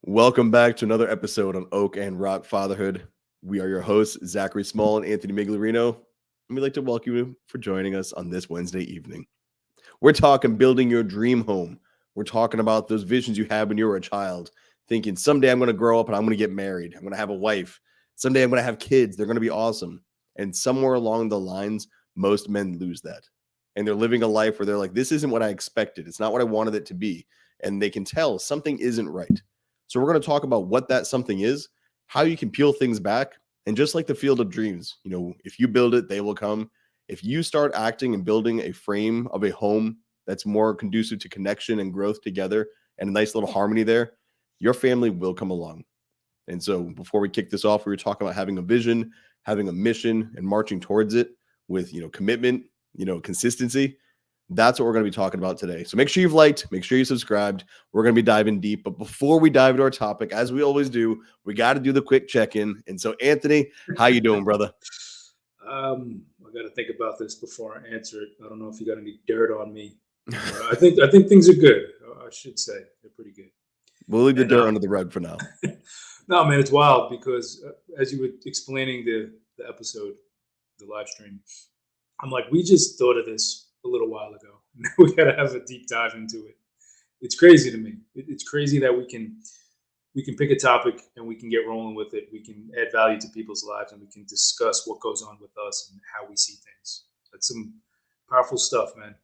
Welcome back to another episode on Oak and Rock Fatherhood. We are your hosts, Zachary Small and Anthony Miglerino, and we'd like to welcome you for joining us on this Wednesday evening. We're talking building your dream home. We're talking about those visions you had when you were a child, thinking someday I'm going to grow up and I'm going to get married. I'm going to have a wife. Someday I'm going to have kids. They're going to be awesome. And somewhere along the lines, most men lose that. And they're living a life where they're like, this isn't what I expected. It's not what I wanted it to be. And they can tell something isn't right. So we're going to talk about what that something is, how you can peel things back, and just like the field of dreams, if you build it, they will come. If you start acting and building a frame of a home that's more conducive to connection and growth together and a nice little harmony there, your family will come along. And so before we kick this off, we were talking about having a vision, having a mission, and marching towards it with, commitment, consistency. That's what we're going to be talking about today. So make sure you've liked, make sure you subscribed. We're going to be diving deep. But before we dive into our topic, as we always do, we got to do the quick check-in. And so, Anthony, how you doing, brother? I got to think about this before I answer it. I don't know if you got any dirt on me. I think things are good. I should say they're pretty good. We'll leave the dirt under the rug for now. No, man, it's wild because as you were explaining the episode, the live stream, I'm like, we just thought of this a little while ago. Now we got to have a deep dive into it. It's crazy to me. It's crazy that we can pick a topic and we can get rolling with it. We can add value to people's lives and we can discuss what goes on with us and how we see things. That's some powerful stuff, man.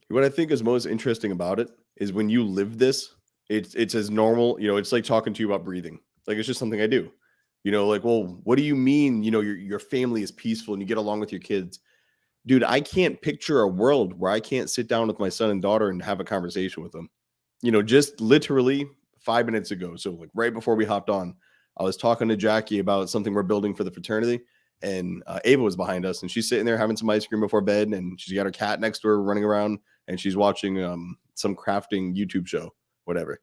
What I think is most interesting about it is when you live this, it's as normal. It's like talking to you about breathing. Like it's just something I do. Well, what do you mean? Your family is peaceful and you get along with your kids. Dude, I can't picture a world where I can't sit down with my son and daughter and have a conversation with them. Just literally 5 minutes ago. So like right before we hopped on, I was talking to Jackie about something we're building for the fraternity, and Ava was behind us, and she's sitting there having some ice cream before bed, and she's got her cat next to her running around, and she's watching some crafting YouTube show, whatever.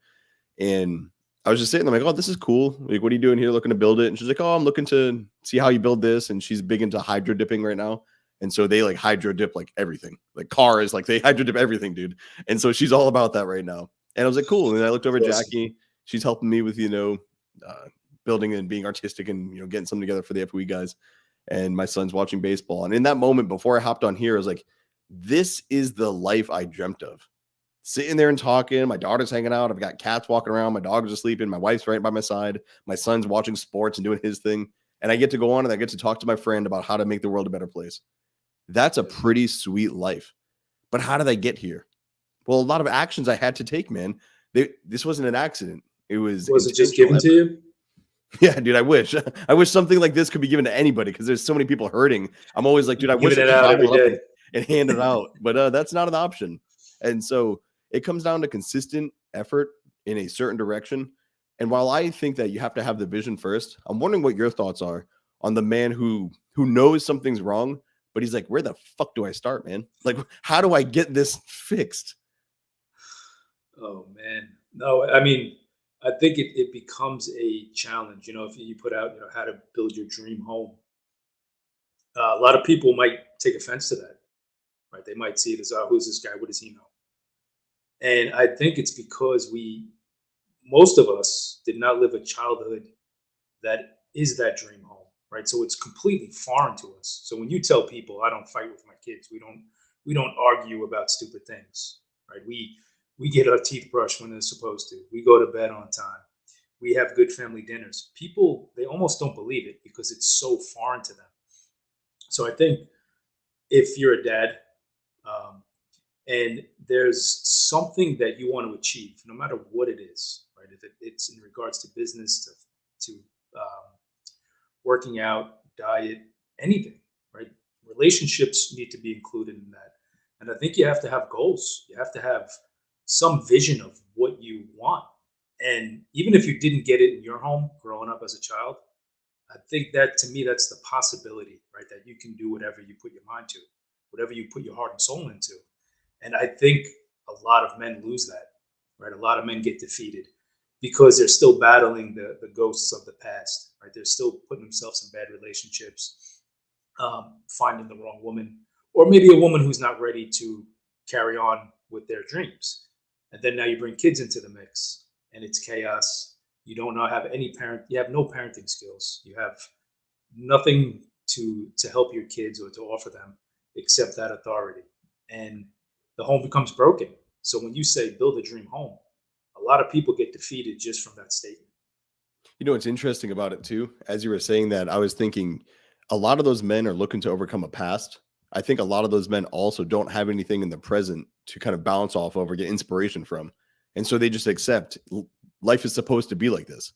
And I was just sitting there like, oh, this is cool. Like, what are you doing here looking to build it? And she's like, oh, I'm looking to see how you build this. And she's big into hydro dipping right now. And so they like hydro dip like everything, like cars, like they hydro dip everything, dude. And so she's all about that right now. And I was like, cool. And then I looked over at Jackie. She's helping me with, building and being artistic and, getting something together for the FOE guys. And my son's watching baseball. And in that moment, before I hopped on here, I was like, this is the life I dreamt of. Sitting there and talking. My daughter's hanging out. I've got cats walking around. My dogs are sleeping. My wife's right by my side. My son's watching sports and doing his thing. And I get to go on and I get to talk to my friend about how to make the world a better place. That's a pretty sweet life. But how did I get here? Well, a lot of actions I had to take, man. This wasn't an accident. Was it just given to you? Yeah, dude, I wish. I wish something like this could be given to anybody because there's so many people hurting. I'm always like, dude, I wish I could bottle it up and hand it out. But that's not an option. And so it comes down to consistent effort in a certain direction. And while I think that you have to have the vision first, I'm wondering what your thoughts are on the man who knows something's wrong, but he's like, where the fuck do I start, man? Like, how do I get this fixed? Oh, man. No, I mean, I think it becomes a challenge, if you put out, how to build your dream home. A lot of people might take offense to that, right? They might see it as, oh, who's this guy? What does he know? And I think it's because most of us did not live a childhood that is that dream home, right? So it's completely foreign to us. So when you tell people, I don't fight with my kids, we don't argue about stupid things, right? We get our teeth brushed when they're supposed to. We go to bed on time. We have good family dinners. People, they almost don't believe it because it's so foreign to them. So I think if you're a dad and there's something that you want to achieve, no matter what it is, right? If it's in regards to business, to working out, diet, anything, right? Relationships need to be included in that. And I think you have to have goals. You have to have some vision of what you want. And even if you didn't get it in your home growing up as a child, I think that to me, that's the possibility, right? That you can do whatever you put your mind to, whatever you put your heart and soul into. And I think a lot of men lose that, right? A lot of men get defeated because they're still battling the ghosts of the past, right? They're still putting themselves in bad relationships, finding the wrong woman, or maybe a woman who's not ready to carry on with their dreams. And then now you bring kids into the mix and it's chaos. You don't know have any parent. You have no parenting skills. You have nothing to help your kids or to offer them except that authority, and the home becomes broken. So when you say build a dream home, a lot of people get defeated just from that statement. You know what's interesting about it too? As you were saying that, I was thinking a lot of those men are looking to overcome a past. I think a lot of those men also don't have anything in the present to kind of bounce off of or get inspiration from. And so they just accept life is supposed to be like this.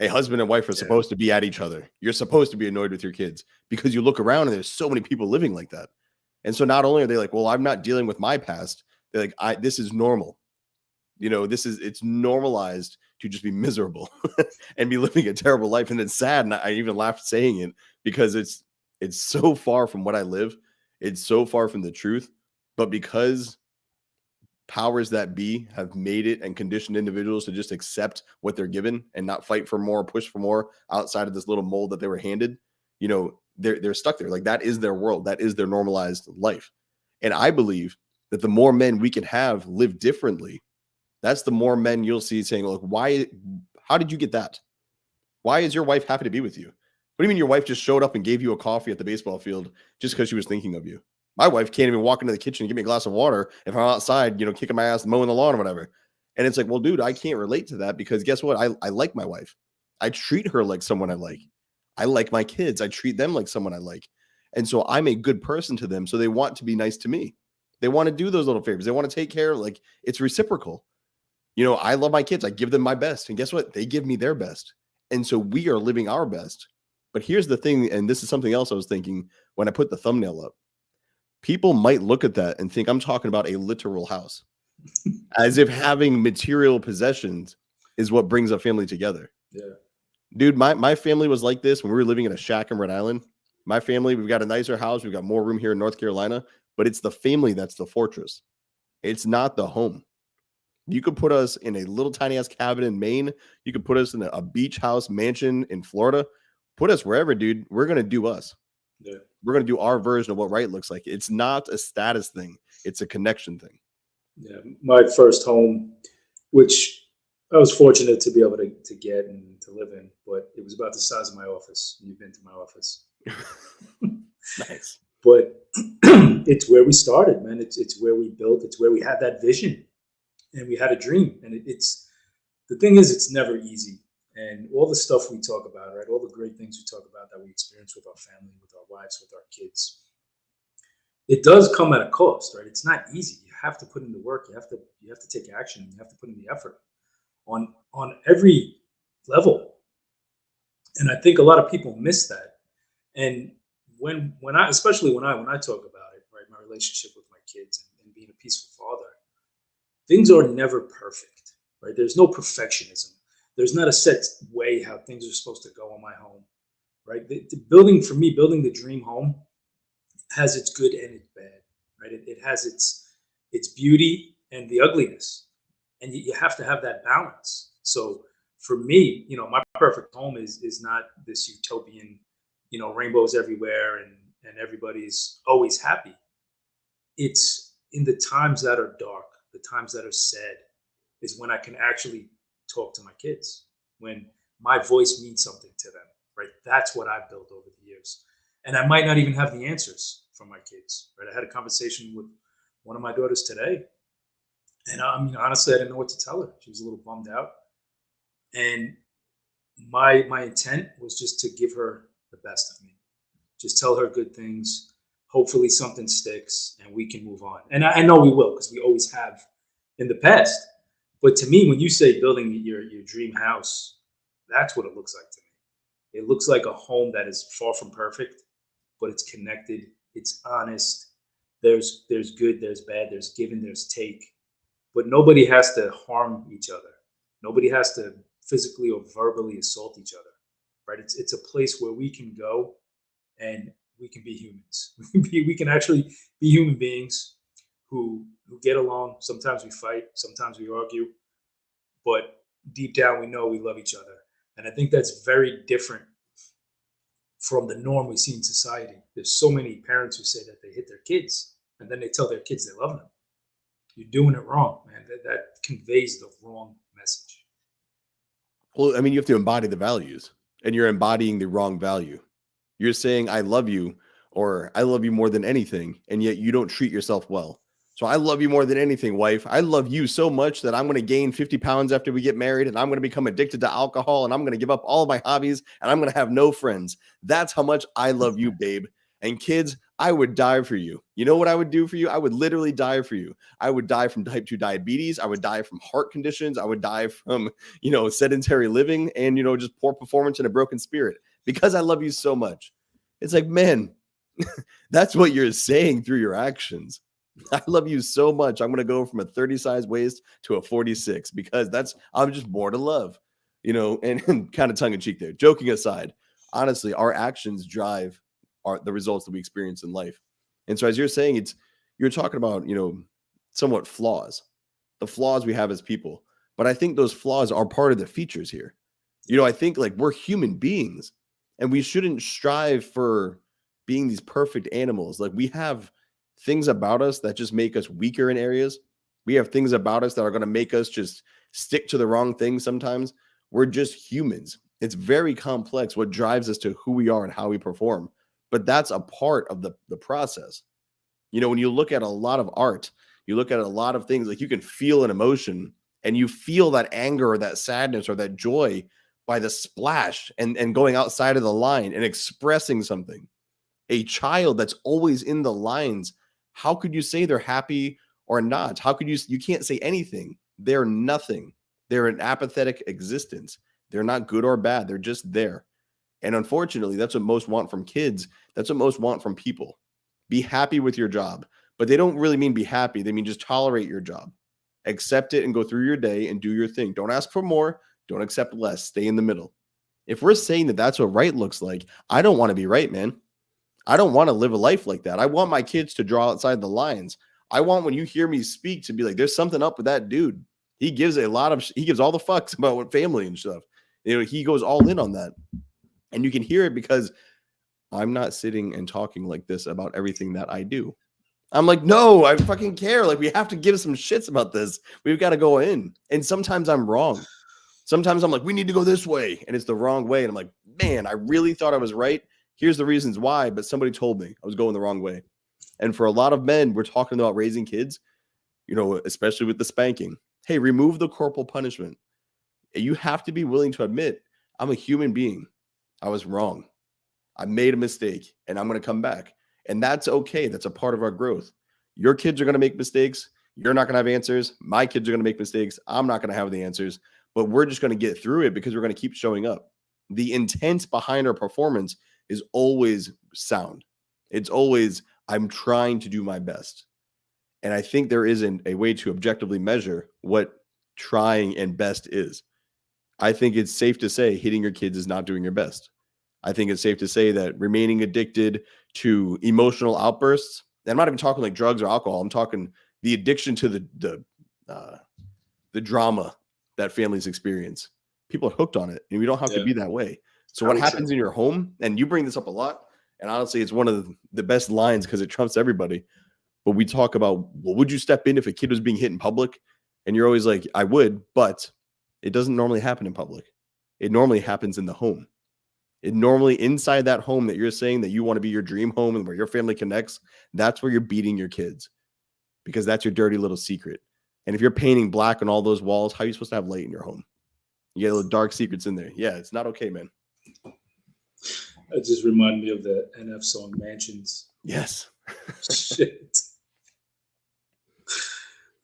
A husband and wife are Yeah, supposed to be at each other. You're supposed to be annoyed with your kids because you look around and there's so many people living like that. And so not only are they like, well, I'm not dealing with my past, they're like, this is normal. It's normalized to just be miserable and be living a terrible life. And it's sad. And I even laughed saying it because it's so far from what I live. It's so far from the truth. But because powers that be have made it and conditioned individuals to just accept what they're given and not fight for more, push for more outside of this little mold that they were handed, they're stuck there. Like that is their world. That is their normalized life. And I believe that the more men we can have live differently, that's the more men you'll see saying, look, why, how did you get that? Why is your wife happy to be with you? What do you mean your wife just showed up and gave you a coffee at the baseball field just because she was thinking of you? My wife can't even walk into the kitchen and give me a glass of water if I'm outside, kicking my ass, mowing the lawn or whatever. And it's like, well, dude, I can't relate to that because guess what? I like my wife. I treat her like someone I like. I like my kids. I treat them like someone I like. And so I'm a good person to them. So they want to be nice to me. They want to do those little favors. They want to take care. Like it's reciprocal. I love my kids. I give them my best. And guess what? They give me their best. And so we are living our best. But here's the thing, and this is something else I was thinking when I put the thumbnail up. People might look at that and think I'm talking about a literal house, as if having material possessions is what brings a family together. yeah, Dude, my family was like this when we were living in a shack in Rhode Island. My family, we've got a nicer house. We've got more room here in North Carolina, but it's the family that's the fortress. It's not the home. You could put us in a little tiny ass cabin in Maine. You could put us in a beach house mansion in Florida. Put us wherever, dude. We're going to do us. yeah, We're going to do our version of what right looks like. It's not a status thing, it's a connection thing. yeah. My first home, which I was fortunate to be able to get and to live in, but it was about the size of my office. You've been to my office, Nice. but it's where we started, man. It's where we built. It's where we had that vision, and we had a dream. And it's the thing is, it's never easy. And all the stuff we talk about, right? All the great things we talk about that we experience with our family, with our wives, with our kids, it does come at a cost, right? It's not easy. You have to put in the work. You have to take action. You have to put in the effort on every level. And I think a lot of people miss that. And when I especially when I talk about it, right, my relationship with my kids and being a peaceful father, things are never perfect, right? There's no perfectionism. There's not a set way how things are supposed to go in my home, right? The building for me, building the dream home has its good and its bad, right? It has its beauty and the ugliness, and you have to have that balance. So for me, my perfect home is not this utopian, rainbows everywhere and everybody's always happy. It's in the times that are dark, the times that are sad, is when I can actually talk to my kids, when my voice means something to them, right? That's what I've built over the years. And I might not even have the answers for my kids, right? I had a conversation with one of my daughters today, and I mean, honestly, I didn't know what to tell her. She was a little bummed out. And my intent was just to give her the best of me, just tell her good things. Hopefully, something sticks and we can move on. And I know we will because we always have in the past. But to me, when you say building your dream house, that's what it looks like to me. It looks like a home that is far from perfect, but it's connected. It's honest. There's good, there's bad, there's give and there's take. But nobody has to harm each other. Nobody has to physically or verbally assault each other. Right? It's a place where we can go and we can be humans. We can actually be human beings who get along. Sometimes we fight, sometimes we argue, but deep down we know we love each other. And I think that's very different from the norm we see in society. There's so many parents who say that they hit their kids and then they tell their kids they love them. You're doing it wrong, man. That conveys the wrong message. Well, I mean, you have to embody the values, and you're embodying the wrong value. You're saying, I love you, or I love you more than anything, and yet you don't treat yourself well. So I love you more than anything, wife. I love you so much that I'm going to gain 50 pounds after we get married, and I'm going to become addicted to alcohol, and I'm going to give up all of my hobbies, and I'm going to have no friends. That's how much I love you, babe. And kids, I would die for you. You know what I would do for you? I would literally die for you. I would die from type 2 diabetes. I would die from heart conditions. I would die from, sedentary living and, just poor performance and a broken spirit because I love you so much. It's like, man, that's what you're saying through your actions. I love you so much. I'm going to go from a 30 size waist to a 46 because I'm just more to love, and kind of tongue in cheek there. Joking aside, honestly, our actions drive the results that we experience in life. And so as you're saying, you're talking about, somewhat flaws, the flaws we have as people. But I think those flaws are part of the features here. I think like we're human beings and we shouldn't strive for being these perfect animals. Like we have things about us that just make us weaker in areas. We have things about us that are going to make us just stick to the wrong thing sometimes. We're just humans. It's very complex what drives us to who we are and how we perform. But that's a part of the process. When you look at a lot of art, you look at a lot of things, like you can feel an emotion and you feel that anger or that sadness or that joy by the splash and going outside of the line and expressing something. A child that's always in the lines, how could you say they're happy or not? How could you can't say anything. They're nothing. They're an apathetic existence. They're not good or bad. They're just there. And unfortunately, that's what most want from kids. That's what most want from people. Be happy with your job. But they don't really mean be happy. They mean just tolerate your job. Accept it and go through your day and do your thing. Don't ask for more. Don't accept less. Stay in the middle. If we're saying that that's what right looks like, I don't want to be right, man. I don't want to live a life like that. I want my kids to draw outside the lines. I want when you hear me speak to be like, there's something up with that dude. He gives all the fucks about what family and stuff. He goes all in on that. And you can hear it because I'm not sitting and talking like this about everything that I do. I'm like, no, I fucking care. Like, we have to give some shits about this. We've got to go in. And sometimes I'm wrong. Sometimes I'm like, we need to go this way. And it's the wrong way. And I'm like, man, I really thought I was right. Here's the reasons why. But somebody told me I was going the wrong way. And for a lot of men, we're talking about raising kids, especially with the spanking. Hey, remove the corporal punishment. You have to be willing to admit, I'm a human being. I was wrong. I made a mistake and I'm going to come back. And that's okay. That's a part of our growth. Your kids are going to make mistakes. You're not going to have answers. My kids are going to make mistakes. I'm not going to have the answers, but we're just going to get through it because we're going to keep showing up. The intent behind our performance is always sound. It's always, I'm trying to do my best. And I think there isn't a way to objectively measure what trying and best is. I think it's safe to say hitting your kids is not doing your best. I think it's safe to say that remaining addicted to emotional outbursts, and I'm not even talking like drugs or alcohol. I'm talking the addiction to the drama that families experience. People are hooked on it, and we don't have to be that way. So what happens in your home, and you bring this up a lot, and honestly, it's one of the best lines because it trumps everybody. But we talk about, well, would you step in if a kid was being hit in public? And you're always like, I would, but it doesn't normally happen in public. It normally happens in the home. It normally inside that home that you're saying that you want to be your dream home and where your family connects, that's where you're beating your kids because that's your dirty little secret. And if you're painting black on all those walls, how are you supposed to have light in your home? You got little dark secrets in there. Yeah, it's not okay, man. It just reminded me of the NF song Mansions. Yes. Shit.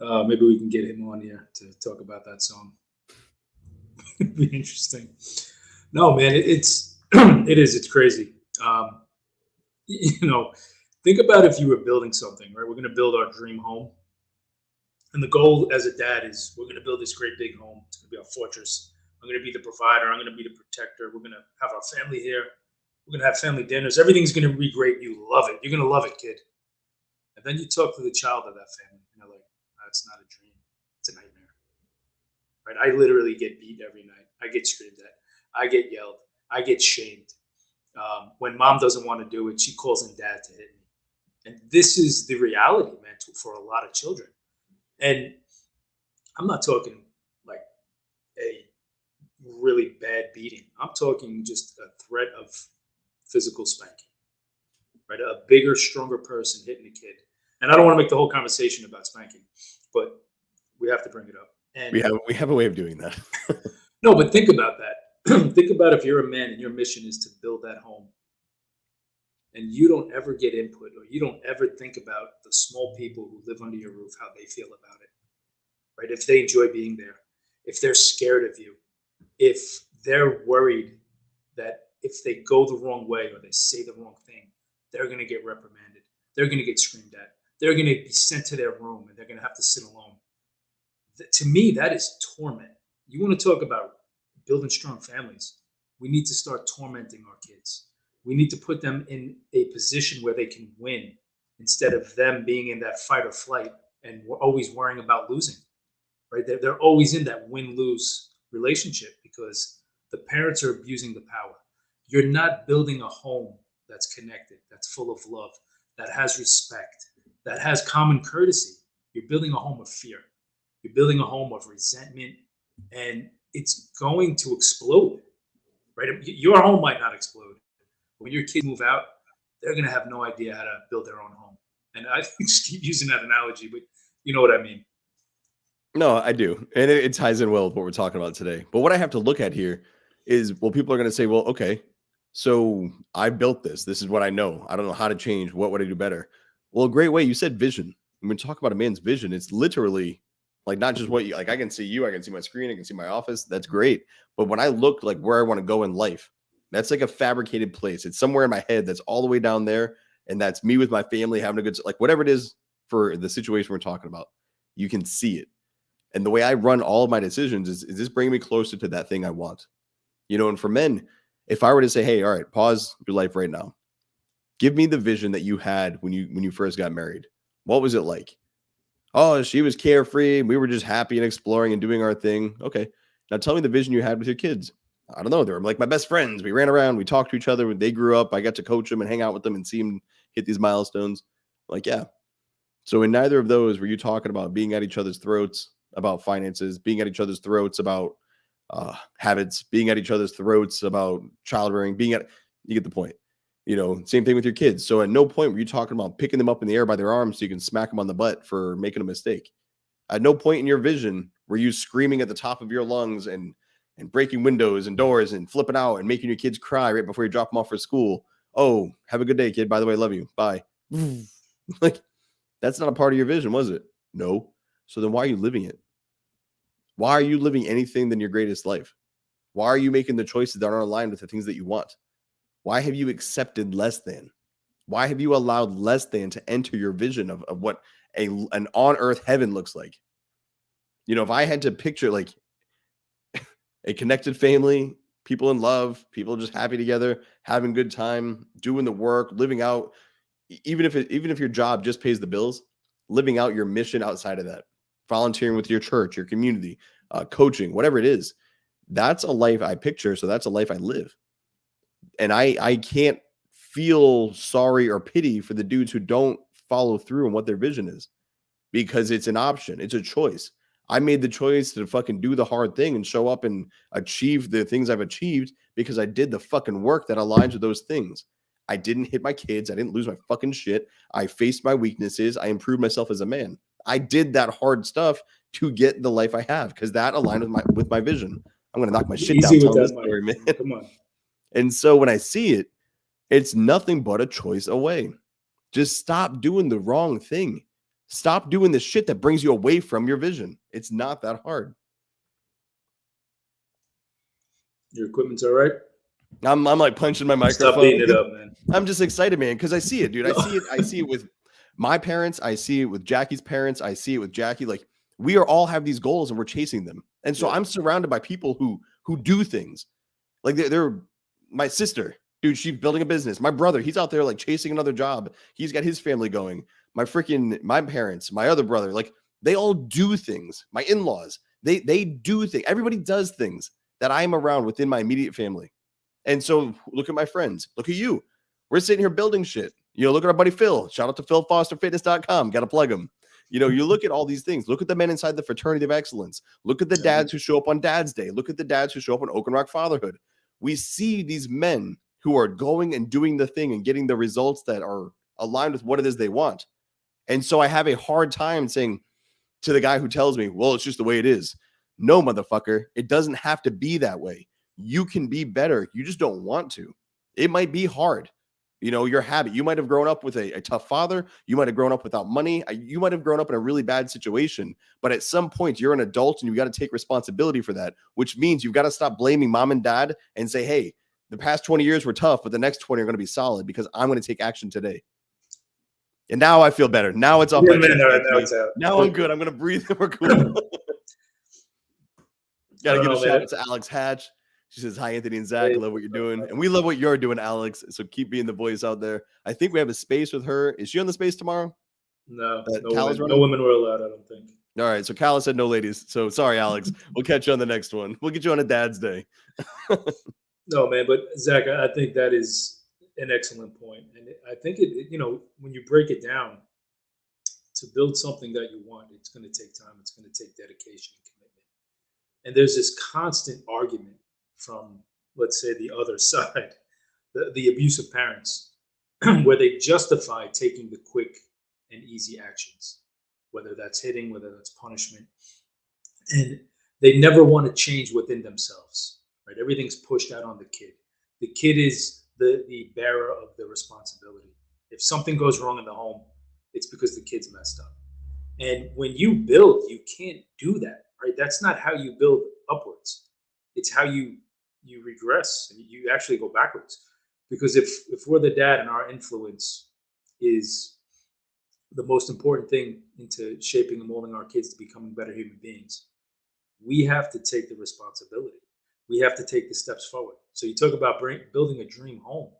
Maybe we can get him on here to talk about that song. It'd be interesting. No, man, it's it's crazy. Think about if you were building something, right? We're going to build our dream home. And the goal as a dad is we're going to build this great big home. It's going to be our fortress. I'm going to be the provider. I'm going to be the protector. We're going to have our family here. We're going to have family dinners. Everything's going to be great. You love it. You're going to love it, kid. And then you talk to the child of that family. And they're like, that's not a dream. It's a nightmare. Right? I literally get beat every night. I get screamed at. I get yelled. I get shamed. When mom doesn't want to do it, she calls in dad to hit me. And this is the reality, man, for a lot of children. And I'm not talking like a really beating. I'm talking just a threat of physical spanking, right? A bigger, stronger person hitting a kid. And I don't want to make the whole conversation about spanking, but we have to bring it up. And we have a way of doing that. no, but think about that. Think about if you're a man and your mission is to build that home, and you don't ever get input, or you don't ever think about the small people who live under your roof, how they feel about it, right? If they enjoy being there, if they're scared of you, if they're worried that if they go the wrong way or they say the wrong thing, they're going to get reprimanded, they're going to get screamed at, they're going to be sent to their room, and they're going to have to sit alone. To me, that is torment. You want to talk about building strong families? We need to start tormenting our kids. We need to put them in a position where they can win, instead of them being in that fight or flight and we're always worrying about losing, right? They're always in that win-lose relationship because the parents are abusing the power. You're not building a home that's connected, that's full of love, that has respect, that has common courtesy. You're building a home of fear. You're building a home of resentment, and it's going to explode, right? Your home might not explode. When your kids move out, they're going to have no idea how to build their own home. And I just keep using that analogy, but you know what I mean. No, I do. And it ties in well with what we're talking about today. But what I have to look at here is, well, people are going to say, well, okay, so I built this. This is what I know. I don't know how to change. What would I do better? Well, a great way. You said vision. When we talk about a man's vision, it's literally like not just what you like. I can see you, I can see my screen, I can see my office. That's great. But when I look like where I want to go in life, that's like a fabricated place. It's somewhere in my head that's all the way down there. And that's me with my family having a good, like whatever it is for the situation we're talking about, you can see it. And the way I run all of my decisions is this bringing me closer to that thing I want? You know, and for men, if I were to say, hey, all right, pause your life right now. Give me the vision that you had when you first got married. What was it like? Oh, she was carefree. We were just happy and exploring and doing our thing. Okay. Now tell me the vision you had with your kids. I don't know. They were like my best friends. We ran around. We talked to each other. When they grew up, I got to coach them and hang out with them and see them hit these milestones. Like, yeah. So in neither of those were you talking about being at each other's throats about finances, being at each other's throats about habits, being at each other's throats about child rearing, you get the point. You know, same thing with your kids. So at no point were you talking about picking them up in the air by their arms so you can smack them on the butt for making a mistake. At no point in your vision were you screaming at the top of your lungs and breaking windows and doors and flipping out and making your kids cry right before you drop them off for school. Oh, have a good day, kid. By the way, love you. Bye. Like, that's not a part of your vision, was it? No. So then why are you living it? Why are you living anything than your greatest life? Why are you making the choices that aren't aligned with the things that you want? Why have you accepted less than? Why have you allowed less than to enter your vision of what an on-earth heaven looks like? You know, if I had to picture like a connected family, people in love, people just happy together, having good time, doing the work, living out, even if your job just pays the bills, living out your mission outside of that, volunteering with your church, your community, coaching, whatever it is, that's a life I picture. So that's a life I live. And I can't feel sorry or pity for the dudes who don't follow through on what their vision is, because it's an option. It's a choice. I made the choice to fucking do the hard thing and show up and achieve the things I've achieved because I did the fucking work that aligns with those things. I didn't hit my kids. I didn't lose my fucking shit. I faced my weaknesses. I improved myself as a man. I did that hard stuff to get the life I have because that aligned with my vision. I'm gonna knock my shit down telling this story, man. Come on. And so when I see it, it's nothing but a choice away. Just stop doing the wrong thing. Stop doing the shit that brings you away from your vision. It's not that hard. Your equipment's all right? I'm like punching my microphone. Stop beating it up, man. I'm just excited, man, because I see it, dude. I see it with my parents. I see it with Jackie's parents. I see it with Jackie. Like, we are all have these goals and we're chasing them. And so I'm surrounded by people who do things. Like they're my sister, dude, she's building a business. My brother, he's out there like chasing another job. He's got his family going. My parents, my other brother, like they all do things. My in-laws, they do things. Everybody does things that I'm around within my immediate family. And so look at my friends. Look at you. We're sitting here building shit. You know, look at our buddy Phil. Shout out to PhilFosterFitness.com. Got to plug him. You know, you look at all these things. Look at the men inside the fraternity of excellence. Look at the dads who show up on Dad's Day. Look at the dads who show up on Oak and Rock Fatherhood. We see these men who are going and doing the thing and getting the results that are aligned with what it is they want. And so I have a hard time saying to the guy who tells me, well, it's just the way it is. No, motherfucker, it doesn't have to be that way. You can be better. You just don't want to. It might be hard. You know, your habit. You might have grown up with a tough father. You might have grown up without money. You might have grown up in a really bad situation. But at some point, you're an adult and you got to take responsibility for that, which means you've got to stop blaming mom and dad and say, hey, the past 20 years were tough, but the next 20 are going to be solid because I'm going to take action today. And now I feel better. Now it's off my chest. Now I'm good. I'm going to breathe. We're cool. Got to give a shout out to Alex Hatch. She says, hi, Anthony and Zac. I love what you're doing. And we love what you're doing, Alex. So keep being the voice out there. I think we have a space with her. Is she on the space tomorrow? No, no women were allowed, I don't think. All right. So Calla said no ladies. So sorry, Alex. We'll catch you on the next one. We'll get you on a Dad's Day. No, man. But Zac, I think that is an excellent point. And I think you know, when you break it down, to build something that you want, it's going to take time. It's going to take dedication and commitment. And there's this constant argument from, let's say, the other side, the abusive parents, where they justify taking the quick and easy actions, whether that's hitting, whether that's punishment. And they never want to change within themselves, right? Everything's pushed out on the kid. The kid is the bearer of the responsibility. If something goes wrong in the home, it's because the kid's messed up. And when you build, you can't do that, right? That's not how you build upwards. It's how you regress and you actually go backwards. Because if we're the dad and our influence is the most important thing into shaping and molding our kids to becoming better human beings, we have to take the responsibility. We have to take the steps forward. So you talk about building a dream home.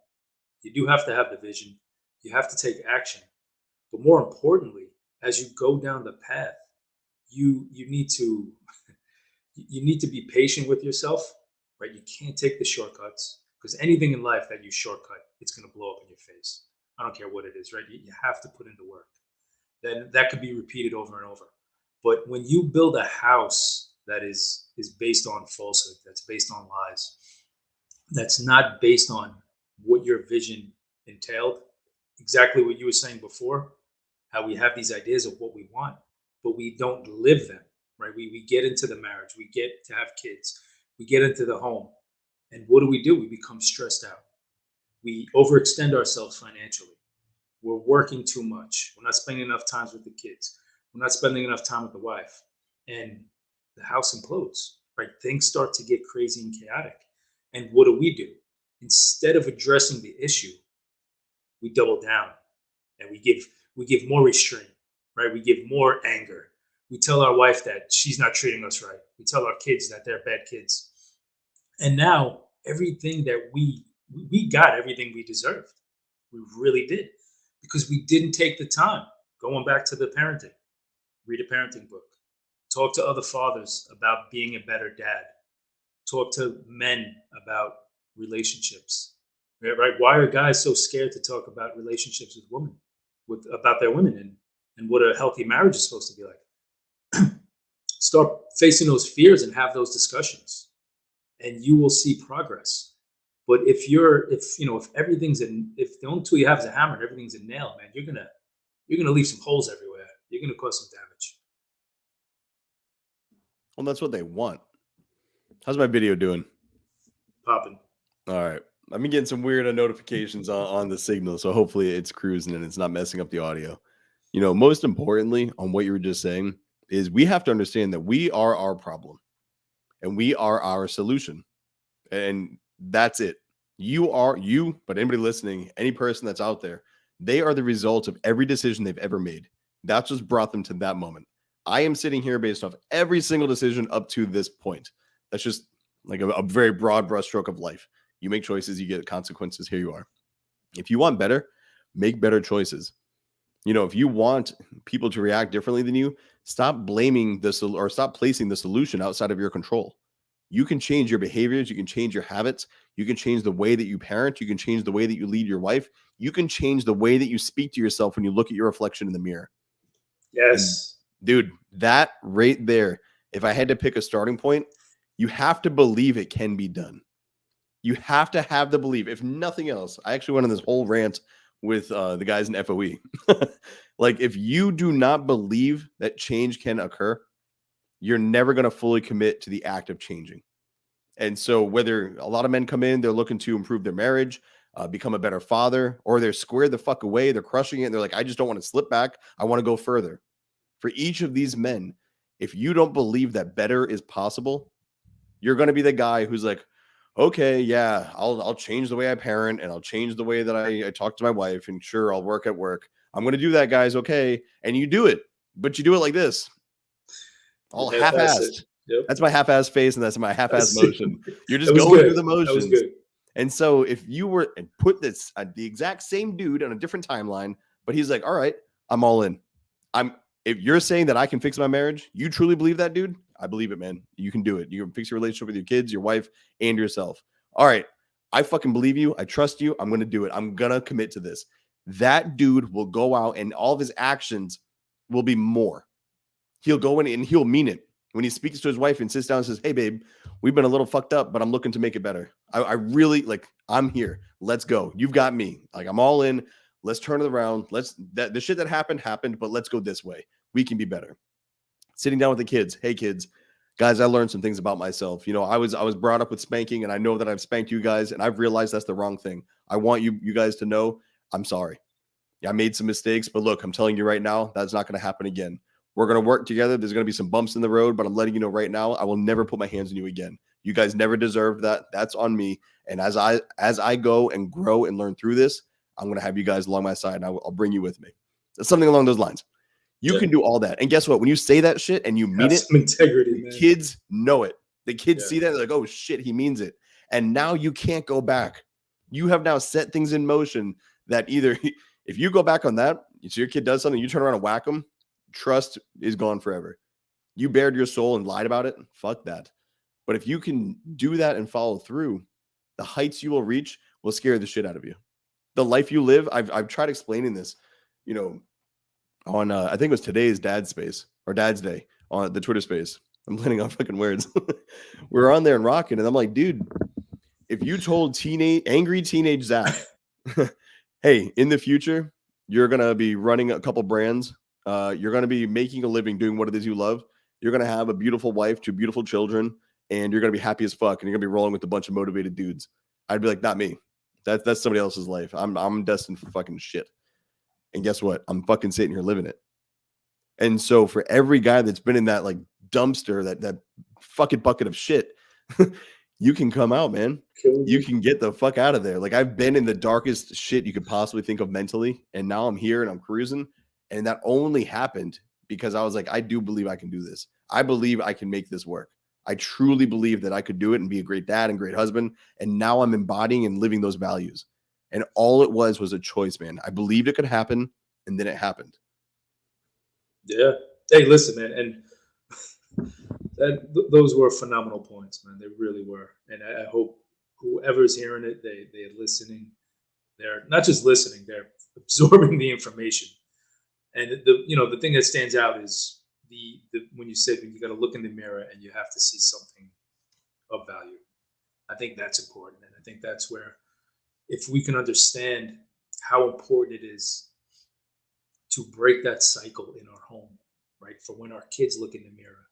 You do have to have the vision. You have to take action. But more importantly, as you go down the path, you need to be patient with yourself, right? You can't take the shortcuts because anything in life that you shortcut, it's going to blow up in your face. I don't care what it is, right? You have to put in the work. Then that could be repeated over and over. But when you build a house that is based on falsehood, that's based on lies, that's not based on what your vision entailed, exactly what you were saying before, how we have these ideas of what we want, but we don't live them, right? We get into the marriage, we get to have kids, we get into the home, and what do? We become stressed out. We overextend ourselves financially. We're working too much. We're not spending enough time with the kids. We're not spending enough time with the wife. And the house implodes, right? Things start to get crazy and chaotic. And what do? Instead of addressing the issue, we double down and we give more restraint, right? We give more anger. We tell our wife that she's not treating us right. We tell our kids that they're bad kids. And now everything that we got everything we deserved. We really did, because we didn't take the time. Going back to the parenting, read a parenting book, talk to other fathers about being a better dad, talk to men about relationships, right? Why are guys so scared to talk about relationships with women, about their women and what a healthy marriage is supposed to be like? Start facing those fears and have those discussions, and you will see progress. But if the only tool you have is a hammer and everything's a nail, man, you're gonna leave some holes everywhere. You're gonna cause some damage. Well, that's what they want. How's my video doing? Popping. All right. I've been getting some weird notifications on the signal, so hopefully it's cruising and it's not messing up the audio. You know, most importantly, on what you were just saying, is we have to understand that we are our problem and we are our solution. And that's it. But anybody listening, any person that's out there, they are the result of every decision they've ever made. That's what's brought them to that moment. I am sitting here based off every single decision up to this point. That's just like a very broad brushstroke of life. You make choices, you get consequences. Here you are. If you want better, make better choices. You know, if you want people to react differently than you, stop blaming or stop placing the solution outside of your control. You can change your behaviors. You can change your habits. You can change the way that you parent. You can change the way that you lead your wife. You can change the way that you speak to yourself when you look at your reflection in the mirror. And Yes. dude, that right there, if I had to pick a starting point, you have to believe it can be done. You have to have the belief. If nothing else, I actually went on this whole rant with the guys in FOE. Like, if you do not believe that change can occur, you're never going to fully commit to the act of changing. And so, whether a lot of men come in, they're looking to improve their marriage, become a better father, or they're squared the fuck away, they're crushing it, and they're like, I just don't want to slip back. I want to go further. For each of these men, if you don't believe that better is possible, you're going to be the guy who's like, okay, yeah, I'll change the way I parent and I'll change the way that I talk to my wife, and sure, I'll work at work. I'm going to do that, guys. Okay. And you do it, but you do it like this, all You half-ass it. half-assed. Yep. That's my half-ass face and that's my I half-ass see. motion. You're That just was going through good. the That was motions. good. And so if you were and put this the exact same dude on a different timeline, but he's like, all right, I'm all in. If you're saying that I can fix my marriage, you truly believe that, dude? I believe it, man. You can do it. You can fix your relationship with your kids, your wife, and yourself. All right. I fucking believe you. I trust you. I'm going to do it. I'm going to commit to this. That dude will go out and all of his actions will be more. He'll go in and he'll mean it. When he speaks to his wife and sits down and says, hey, babe, we've been a little fucked up, but I'm looking to make it better. I really like, I'm here. Let's go. You've got me. Like, I'm all in. Let's turn it around. The shit that happened, but let's go this way. We can be better. Sitting down with the kids. Hey, kids, guys, I learned some things about myself. You know, I was brought up with spanking, and I know that I've spanked you guys, and I've realized that's the wrong thing. I want you guys to know I'm sorry. Yeah, I made some mistakes, but look, I'm telling you right now, that's not going to happen again. We're going to work together. There's going to be some bumps in the road, but I'm letting you know right now, I will never put my hands on you again. You guys never deserved that. That's on me. And as I go and grow and learn through this, I'm going to have you guys along my side, and I'll bring you with me. That's something along those lines. You Yeah. can do all that. And guess what? When you say that shit and you mean Have it, some integrity, the man. kids know it. The kids Yeah. see that. They're like, oh shit, he means it. And now you can't go back. You have now set things in motion that either if you go back on that, so your kid does something, you turn around and whack them, trust is gone forever. You bared your soul and lied about it. Fuck that. But if you can do that and follow through, the heights you will reach will scare the shit out of you. The life you live, I've tried explaining this, you know, on I think it was today's Dad's Space or Dad's Day on the Twitter Space. I'm landing on fucking words. We're on there and rocking, and I'm like, dude, if you told angry teenage Zach, hey, in the future, you're gonna be running a couple brands, you're gonna be making a living doing what it is you love, you're gonna have a beautiful wife, two beautiful children, and you're gonna be happy as fuck, and you're gonna be rolling with a bunch of motivated dudes. I'd be like, not me. That's somebody else's life. I'm destined for fucking shit. And guess what? I'm fucking sitting here living it. And so for every guy that's been in that like dumpster, that fucking bucket of shit, you can come out, man. You can get the fuck out of there. Like, I've been in the darkest shit you could possibly think of mentally, and now I'm here and I'm cruising. And that only happened because I was like, I do believe I can do this. I believe I can make this work. I truly believe that I could do it and be a great dad and great husband. And now I'm embodying and living those values. And all it was a choice, man. I believed it could happen, and then it happened. Yeah. Hey, listen, man, and those were phenomenal points, man. They really were, and I hope whoever's hearing it, they're listening. They're not just listening; they're absorbing the information. And the thing that stands out is the when you said when you got to look in the mirror and you have to see something of value. I think that's important, and I think that's where if we can understand how important it is to break that cycle in our home, right? For when our kids look in the mirror,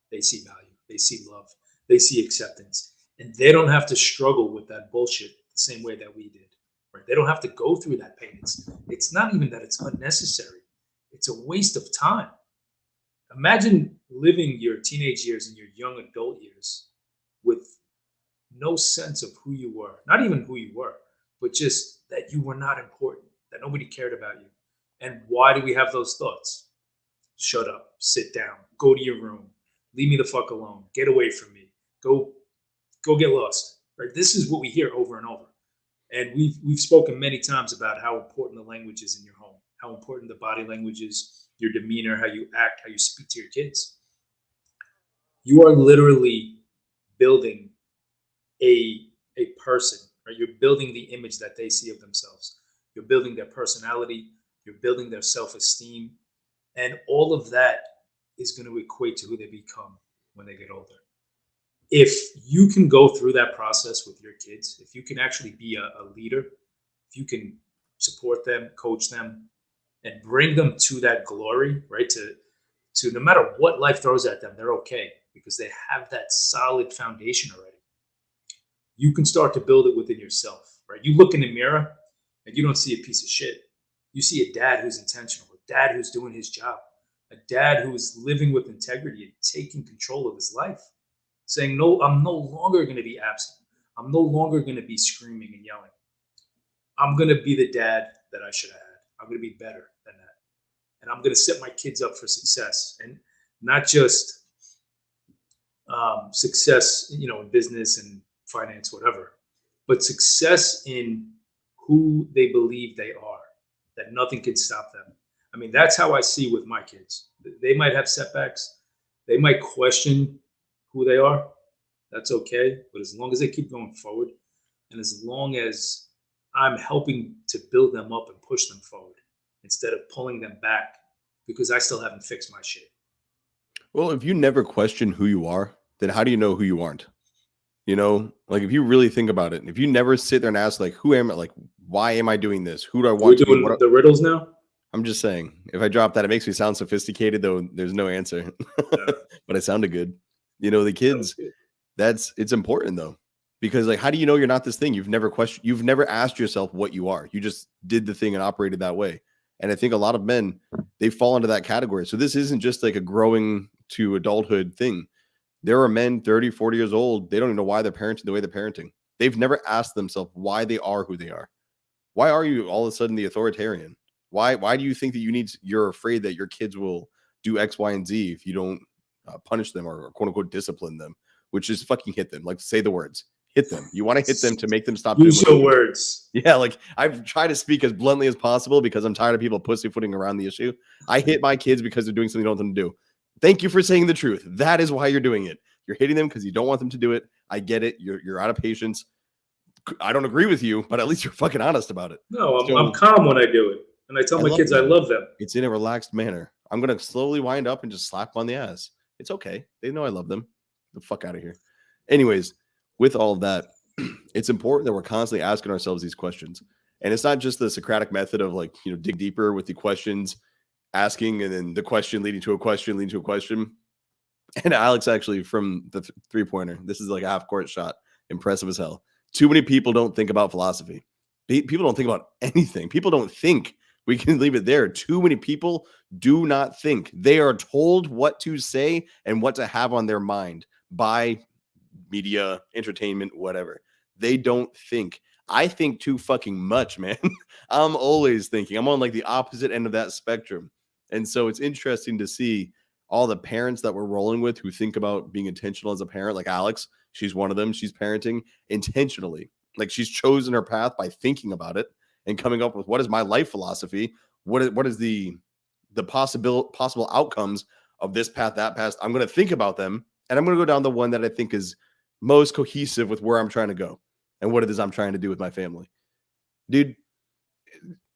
they see value, they see love, they see acceptance, and they don't have to struggle with that bullshit the same way that we did, right? They don't have to go through that pain. It's not even that it's unnecessary. It's a waste of time. Imagine living your teenage years and your young adult years with no sense of who you were, not even who you were, but just that you were not important, that nobody cared about you. And why do we have those thoughts? Shut up, sit down, go to your room, leave me the fuck alone, get away from me, go get lost. Right? This is what we hear over and over. And we've spoken many times about how important the language is in your home, how important the body language is, your demeanor, how you act, how you speak to your kids. You are literally building a person, right? You're building the image that they see of themselves. You're building their personality. You're building their self-esteem. And all of that is going to equate to who they become when they get older. If you can go through that process with your kids, if you can actually be a leader, if you can support them, coach them, and bring them to that glory, right? To no matter what life throws at them, they're okay because they have that solid foundation already. You can start to build it within yourself, right? You look in the mirror and you don't see a piece of shit. You see a dad who's intentional, a dad who's doing his job, a dad who is living with integrity and taking control of his life, saying, no, I'm no longer going to be absent. I'm no longer going to be screaming and yelling. I'm going to be the dad that I should have had. I'm going to be better than that. And I'm going to set my kids up for success, and not just success, in business and finance, whatever, but success in who they believe they are, that nothing can stop them. I mean, that's how I see with my kids. They might have setbacks. They might question who they are. That's okay. But as long as they keep going forward, and as long as I'm helping to build them up and push them forward instead of pulling them back because I still haven't fixed my shit. Well, if you never question who you are, then how do you know who you aren't? Like if you really think about it, if you never sit there and ask, like, who am I? Like, why am I doing this? Who do I want We're to be? doing the riddles now? I'm just saying, if I drop that, it makes me sound sophisticated, though there's no answer. But I sounded good. The kids, it's important though, because like, how do you know you're not this thing? You've never asked yourself what you are. You just did the thing and operated that way. And I think a lot of men, they fall into that category. So this isn't just like a growing to adulthood thing. There are men 30, 40 years old. They don't even know why they're parenting the way they're parenting. They've never asked themselves why they are who they are. Why are you all of a sudden the authoritarian? Why do you think that you're afraid that your kids will do X, Y, and Z if you don't punish them or quote unquote discipline them, which is fucking hit them. Like, say the words, hit them. You want to hit them to make them stop Use doing your words. Yeah, like I've tried to speak as bluntly as possible because I'm tired of people pussyfooting around the issue. I hit my kids because they're doing something I don't want them to do. Thank you for saying the truth. That is why you're doing it. You're hitting them because you don't want them to do it. I get it. You're out of patience. I don't agree with you, but at least you're fucking honest about it. No, I'm calm when I do it. And I tell my kids I love them. It's in a relaxed manner. I'm going to slowly wind up and just slap them on the ass. It's okay. They know I love them. The fuck out of here. Anyways, with all of that, it's important that we're constantly asking ourselves these questions. And it's not just the Socratic method of like, dig deeper with the questions, asking, and then the question leading to a question, leading to a question. And Alex, actually, from the three-pointer, this is like a half-court shot. Impressive as hell. Too many people don't think about philosophy. People don't think about anything. People don't think. We can leave it there. Too many people do not think. They are told what to say and what to have on their mind by media, entertainment, whatever. They don't think. I think too fucking much, man. I'm always thinking. I'm on like the opposite end of that spectrum. And so it's interesting to see all the parents that we're rolling with who think about being intentional as a parent, like Alex. She's one of them. She's parenting intentionally. Like she's chosen her path by thinking about it and coming up with what is my life philosophy? What is the possible outcomes of this path, that path? I'm going to think about them, and I'm going to go down the one that I think is most cohesive with where I'm trying to go and what it is I'm trying to do with my family. Dude,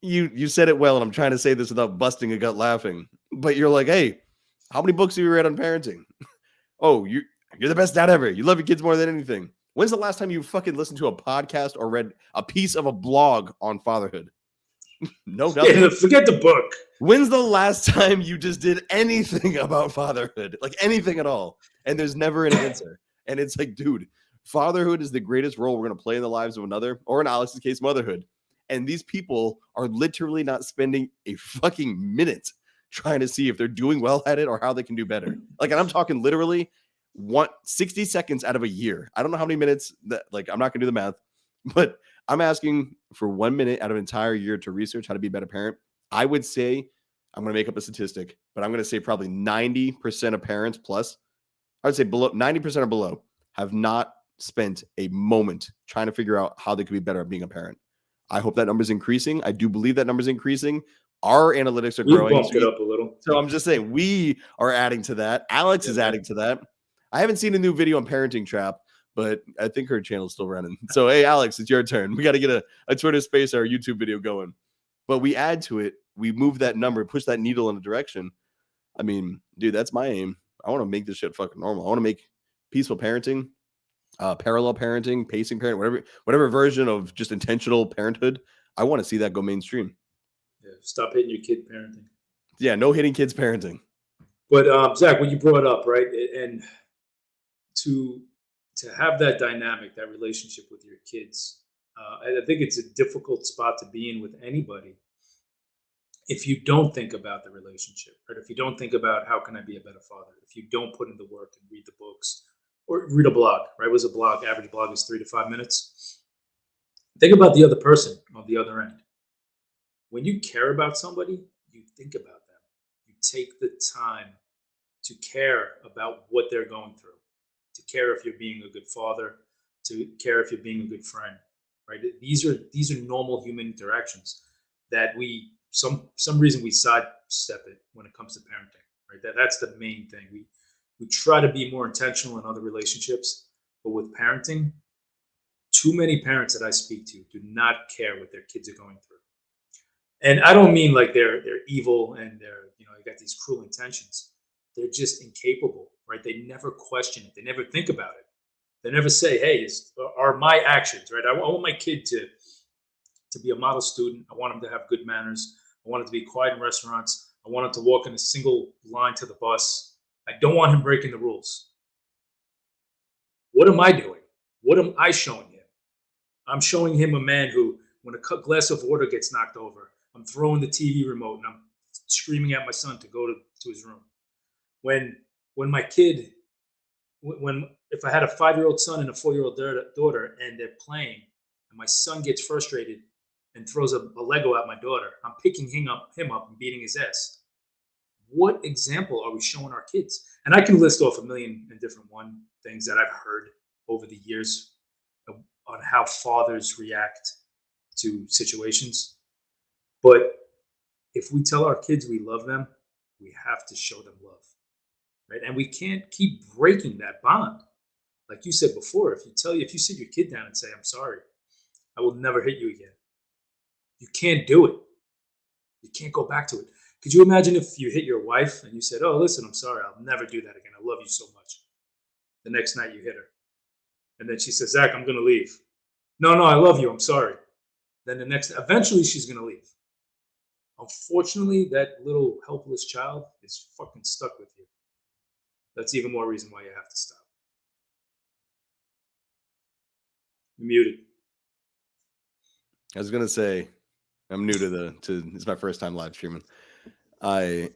you said it well, and I'm trying to say this without busting a gut laughing. But you're like, hey, how many books have you read on parenting? Oh, you're the best dad ever. You love your kids more than anything. When's the last time you fucking listened to a podcast or read a piece of a blog on fatherhood? No, nothing. Yeah, forget the book. When's the last time you just did anything about fatherhood? Like anything at all? And there's never an answer. And it's like, dude, fatherhood is the greatest role we're going to play in the lives of another, or in Alex's case, motherhood. And these people are literally not spending a fucking minute trying to see if they're doing well at it or how they can do better. Like, and I'm talking literally 60 seconds out of a year. I don't know how many minutes that, like, I'm not going to do the math, but I'm asking for 1 minute out of an entire year to research how to be a better parent. I would say, I'm going to make up a statistic, but I'm going to say probably 90% of parents plus, I would say below 90% or below have not spent a moment trying to figure out how they could be better at being a parent. I hope that number is increasing. I do believe that number is increasing. Our analytics are growing. We bumped it up a little. So I'm just saying we are adding to that. Alex is adding to that. I haven't seen a new video on Parenting Trap, but I think her channel is still running. So, hey, Alex, it's your turn. We got to get a Twitter space or a YouTube video going. But we add to it. We move that number, push that needle in a direction. I mean, dude, that's my aim. I want to make this shit fucking normal. I want to make peaceful parenting, parallel parenting, pacing parent, whatever version of just intentional parenthood. I want to see that go mainstream. Yeah, stop hitting your kid parenting. Yeah, no hitting kids parenting. But Zach, what you brought up, right, and to to have that dynamic, that relationship with your kids, I think it's a difficult spot to be in with anybody if you don't think about the relationship, right? If you don't think about how can I be a better father, if you don't put in the work and read the books or read a blog, right? Was a blog average blog is 3 to 5 minutes. Think about the other person on the other end. When you care about somebody, you think about them. You take the time to care about what they're going through, to care if you're being a good father, to care if you're being a good friend, right? These are normal human interactions that we some reason we sidestep it when it comes to parenting, right? That's the main thing. We try to be more intentional in other relationships, but with parenting, too many parents that I speak to do not care what their kids are going through. And I don't mean like they're evil and they got these cruel intentions. They're just incapable, right? They never question it. They never think about it. They never say, "Hey, are my actions right? I want my kid to be a model student. I want him to have good manners. I want him to be quiet in restaurants. I want him to walk in a single line to the bus. I don't want him breaking the rules." What am I doing? What am I showing him? I'm showing him a man who, when a glass of water gets knocked over, I'm throwing the TV remote and I'm screaming at my son to go to his room. When my kid, when if I had a 5-year-old son and a 4-year-old daughter and they're playing, and my son gets frustrated and throws a Lego at my daughter, I'm picking him up and beating his ass. What example are we showing our kids? And I can list off a million and different things that I've heard over the years on how fathers react to situations. But if we tell our kids we love them, we have to show them love, right? And we can't keep breaking that bond. Like you said before, if you sit your kid down and say, "I'm sorry, I will never hit you again," you can't do it. You can't go back to it. Could you imagine if you hit your wife and you said, "Oh, listen, I'm sorry, I'll never do that again. I love you so much." The next night you hit her, and then she says, "Zach, I'm going to leave." "No, no, I love you. I'm sorry." Then eventually she's going to leave. Unfortunately, that little helpless child is fucking stuck with you. That's even more reason why you have to stop. You're muted. I was gonna say, I'm new to it's my first time live streaming. I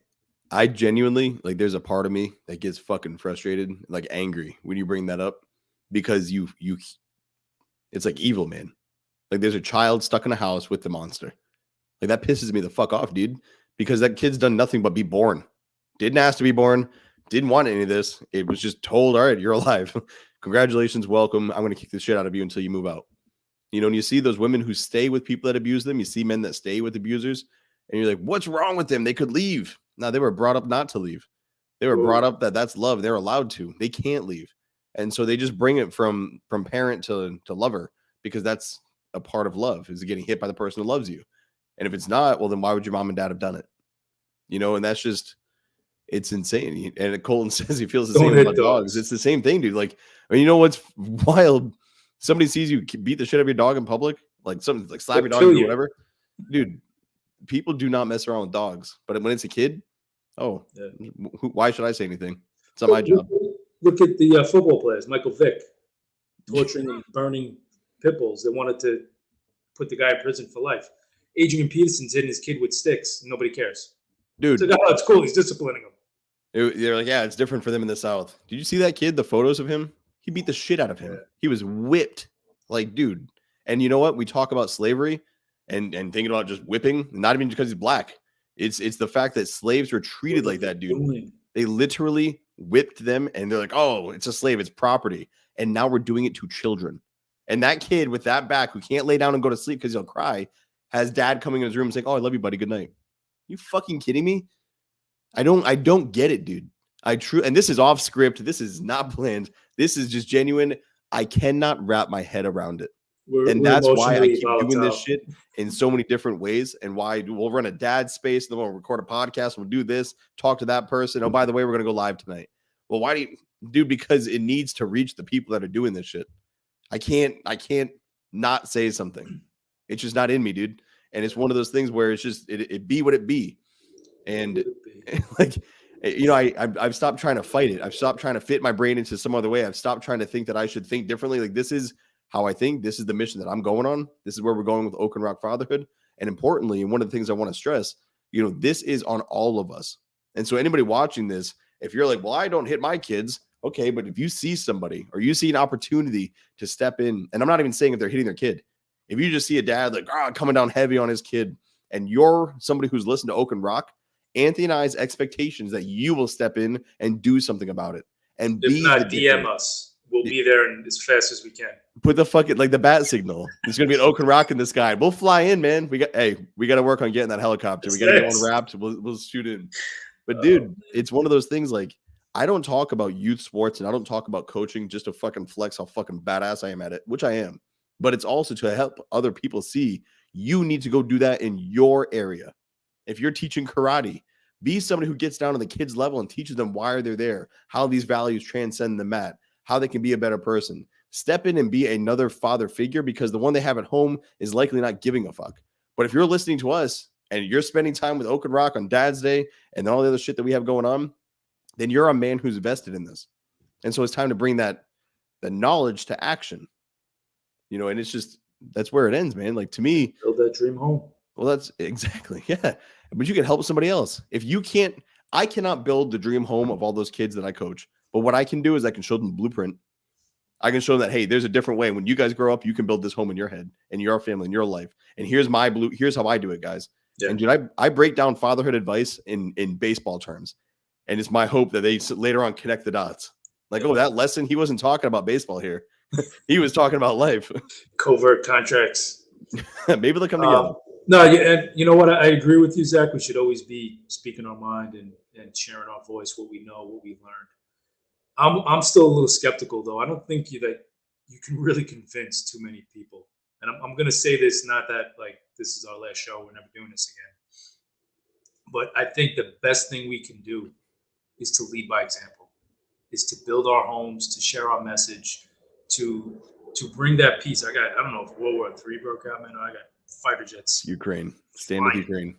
genuinely like. There's a part of me that gets fucking frustrated, like angry when you bring that up, because it's like evil, man. Like there's a child stuck in a house with the monster. Like that pisses me the fuck off, dude. Because that kid's done nothing but be born. Didn't ask to be born. Didn't want any of this. It was just told, "All right, you're alive. Congratulations, welcome. I'm gonna kick the shit out of you until you move out." You know, and you see those women who stay with people that abuse them. You see men that stay with abusers, and you're like, "What's wrong with them? They could leave." No, they were brought up not to leave. They were brought Whoa. up that that's love. They're allowed to. They can't leave, and so they just bring it from parent to lover, because that's a part of love, is getting hit by the person who loves you. And if it's not, well, then why would your mom and dad have done it? You know, and that's just, it's insane. And Colton says he feels the Don't same hit about dogs. dogs. It's the same thing, dude. Like, I mean, you know what's wild? Somebody sees you beat the shit out of your dog in public, like something like slap They'll your dog kill or you. whatever. Dude, people do not mess around with dogs. But when it's a kid, oh, Yeah. why should I say anything? It's not my Look, job. look at the football players, Michael Vick, torturing and burning pit bulls. They wanted to put the guy in prison for life. Adrian Peterson's hitting his kid with sticks, and nobody cares. It's Dude, like, "Oh, it's cool. He's disciplining him." they're like, yeah, it's different for them in the South. Did you see that kid? The photos of him? He beat the shit out of him. Yeah. He was whipped. Like, dude. And you know what? We talk about slavery and thinking about just whipping, not even because he's black. It's the fact that slaves were treated What are like they that, dude. doing? They literally whipped them, and they're like, "Oh, it's a slave, it's property." And now we're doing it to children. And that kid with that back who can't lay down and go to sleep because he'll cry, has dad coming in his room saying, "Oh, I love you, buddy. Good night." You fucking kidding me? I don't get it, dude. And this is off script. This is not planned. This is just genuine. I cannot wrap my head around it. And we're that's why I emotionally keep doing this volatile. shit in so many different ways, and why we'll run a dad space, then we'll record a podcast, we'll do this, talk to that person. Oh, by the way, we're gonna go live tonight. Well, why do you, dude? Because it needs to reach the people that are doing this shit. I can't not say something. It's just not in me, dude. And it's one of those things where it's just it be what it be. What And would it be? like I've stopped trying to fight it. I've stopped trying to fit my brain into some other way. I've stopped trying to think that I should think differently. Like, this is how I think. This is the mission that I'm going on. This is where we're going with Oak and Rock Fatherhood. And importantly, and one of the things I want to stress, this is on all of us. And so anybody watching this, if you're like, well, I don't hit my kids, okay, but if you see somebody or you see an opportunity to step in, and I'm not even saying if they're hitting their kid, if you just see a dad like coming down heavy on his kid, and you're somebody who's listened to Oak and Rock, Anthony and I's expectations that you will step in and do something about it and If be the not, DM difference. us. We'll be there as fast as we can. Put the fucking like the bat signal. There's gonna be an Oak and Rock in the sky. We'll fly in, man. We got to work on getting that helicopter. We got to get one wrapped. We'll shoot in. But dude, it's one of those things. Like, I don't talk about youth sports and I don't talk about coaching just to fucking flex how fucking badass I am at it, which I am. But it's also to help other people see you need to go do that in your area. If you're teaching karate, be somebody who gets down to the kids' level and teaches them why they're there, how these values transcend the mat, how they can be a better person. Step in and be another father figure, because the one they have at home is likely not giving a fuck. But if you're listening to us and you're spending time with Oak and Rock on Dad's Day and all the other shit that we have going on, then you're a man who's vested in this. And so it's time to bring the knowledge to action. And it's just, that's where it ends, man. Like, to me, build that dream home. Well, that's exactly, yeah. But you can help somebody else. If you can't, I cannot build the dream home of all those kids that I coach. But what I can do is I can show them the blueprint. I can show them that, hey, there's a different way. When you guys grow up, you can build this home in your head and your family and your life. And here's here's how I do it, guys. Yeah. And dude, I break down fatherhood advice in baseball terms. And it's my hope that they later on connect the dots. Like, oh, that lesson, he wasn't talking about baseball here. He was talking about life. Covert contracts. Maybe they'll come together. No, and you know what? I agree with you, Zach. We should always be speaking our mind and sharing our voice, what we know, what we've learned. I'm still a little skeptical, though. I don't think that you can really convince too many people. And I'm going to say this, not that like this is our last show, we're never doing this again. But I think the best thing we can do is to lead by example, is to build our homes, to share our message, to bring that peace. I don't know if World War III broke out, man. I got fighter jets. Ukraine. Stand with Ukraine.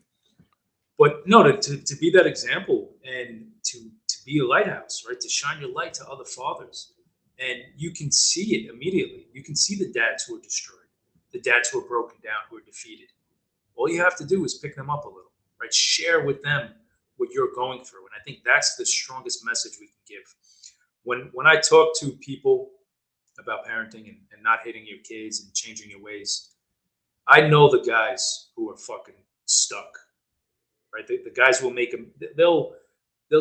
But no, to be that example and to be a lighthouse, right? To shine your light to other fathers. And you can see it immediately. You can see the dads who are destroyed, the dads who are broken down, who are defeated. All you have to do is pick them up a little, right? Share with them what you're going through. And I think that's the strongest message we can give. When I talk to people about parenting and not hitting your kids and changing your ways, I know the guys who are fucking stuck, right? The guys will make them, they'll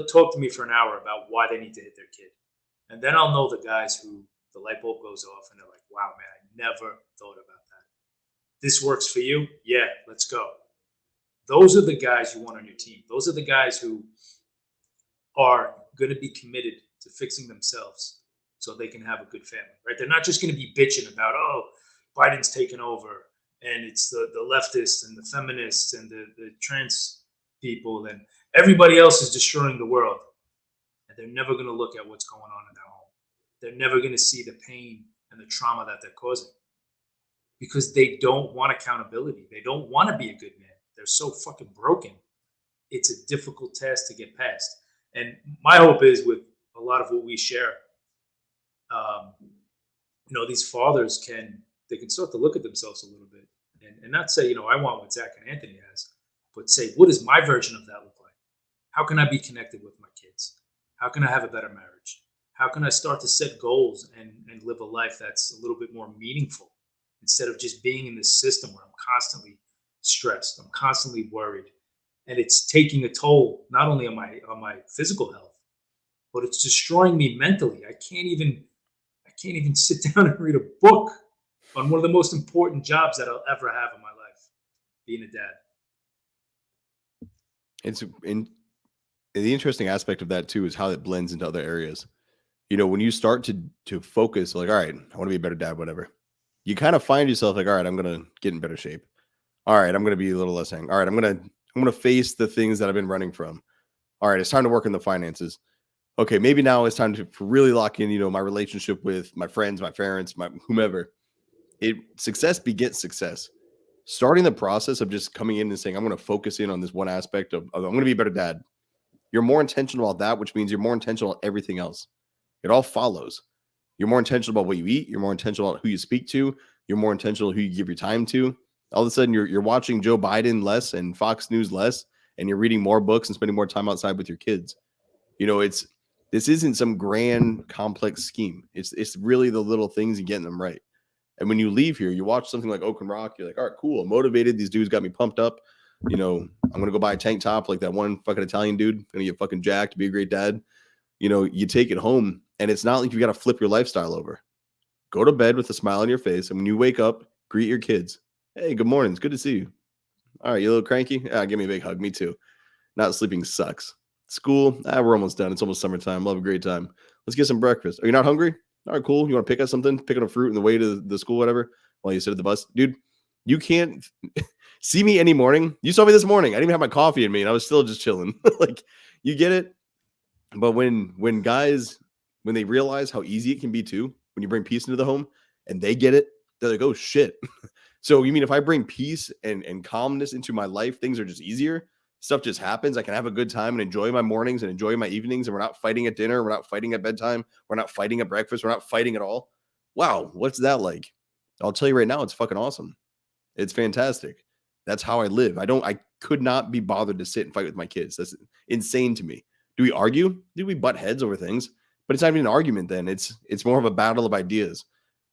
talk to me for an hour about why they need to hit their kid. And then I'll know the guys who the light bulb goes off and they're like, wow, man, I never thought about that. This works for you? Yeah, let's go. Those are the guys you want on your team. Those are the guys who are going to be committed to fixing themselves so they can have a good family, right? They're not just going to be bitching about, oh, Biden's taken over and it's the leftists and the feminists and the trans people and everybody else is destroying the world. And they're never going to look at what's going on in their home. They're never going to see the pain and the trauma that they're causing because they don't want accountability. They don't want to be a good man. They're so fucking broken. It's a difficult task to get past. And my hope is with a lot of what we share, these fathers can start to look at themselves a little bit and not say, I want what Zac and Anthony has, but say, what does my version of that look like? How can I be connected with my kids? How can I have a better marriage? How can I start to set goals and live a life that's a little bit more meaningful instead of just being in this system where I'm constantly stressed, I'm constantly worried, and it's taking a toll not only on my physical health, but it's destroying me mentally. I can't even sit down and read a book on one of the most important jobs that I'll ever have in my life, being a dad. It's the interesting aspect of that too is how it blends into other areas. When you start to focus like, all right, I want to be a better dad, whatever. you kind of find yourself like, all right, I'm gonna get in better shape. All right, I'm gonna be a little less angry. All right, I'm gonna face the things that I've been running from. All right, it's time to work on the finances. Okay, maybe now it's time to really lock in, my relationship with my friends, my parents, my whomever. Success begets success. Starting the process of just coming in and saying, I'm going to focus in on this one aspect of I'm going to be a better dad. You're more intentional about that, which means you're more intentional about everything else. It all follows. You're more intentional about what you eat. You're more intentional about who you speak to. You're more intentional who you give your time to. All of a sudden, you're watching Joe Biden less and Fox News less, and you're reading more books and spending more time outside with your kids. It's this isn't some grand complex scheme. It's really the little things and getting them right. And when you leave here, you watch something like Oak and Rock, you're like, all right, cool. I'm motivated. These dudes got me pumped up. I'm gonna go buy a tank top like that one fucking Italian dude, gonna get fucking jacked, be a great dad. You take it home, and it's not like you got to flip your lifestyle over. Go to bed with a smile on your face, and when you wake up, greet your kids. Hey, good morning. It's good to see you. All right, you a little cranky? Give me a big hug. Me too. Not sleeping sucks. School, we're almost done. It's almost summertime. We'll have a great time. Let's get some breakfast. Are you not hungry? All right, cool. You want to pick up something? Pick up a fruit on the way to the school, whatever, while you sit at the bus? Dude, you can't see me any morning. You saw me this morning. I didn't even have my coffee in me, and I was still just chilling. Like, you get it? But when guys, when they realize how easy it can be too, when you bring peace into the home and they get it, they're like, oh shit. So you mean if I bring peace and calmness into my life, things are just easier? Stuff just happens. I can have a good time and enjoy my mornings and enjoy my evenings. And we're not fighting at dinner. We're not fighting at bedtime. We're not fighting at breakfast. We're not fighting at all. Wow. What's that like? I'll tell you right now, it's fucking awesome. It's fantastic. That's how I live. I could not be bothered to sit and fight with my kids. That's insane to me. Do we argue? Do we butt heads over things? But it's not even an argument then. It's more of a battle of ideas.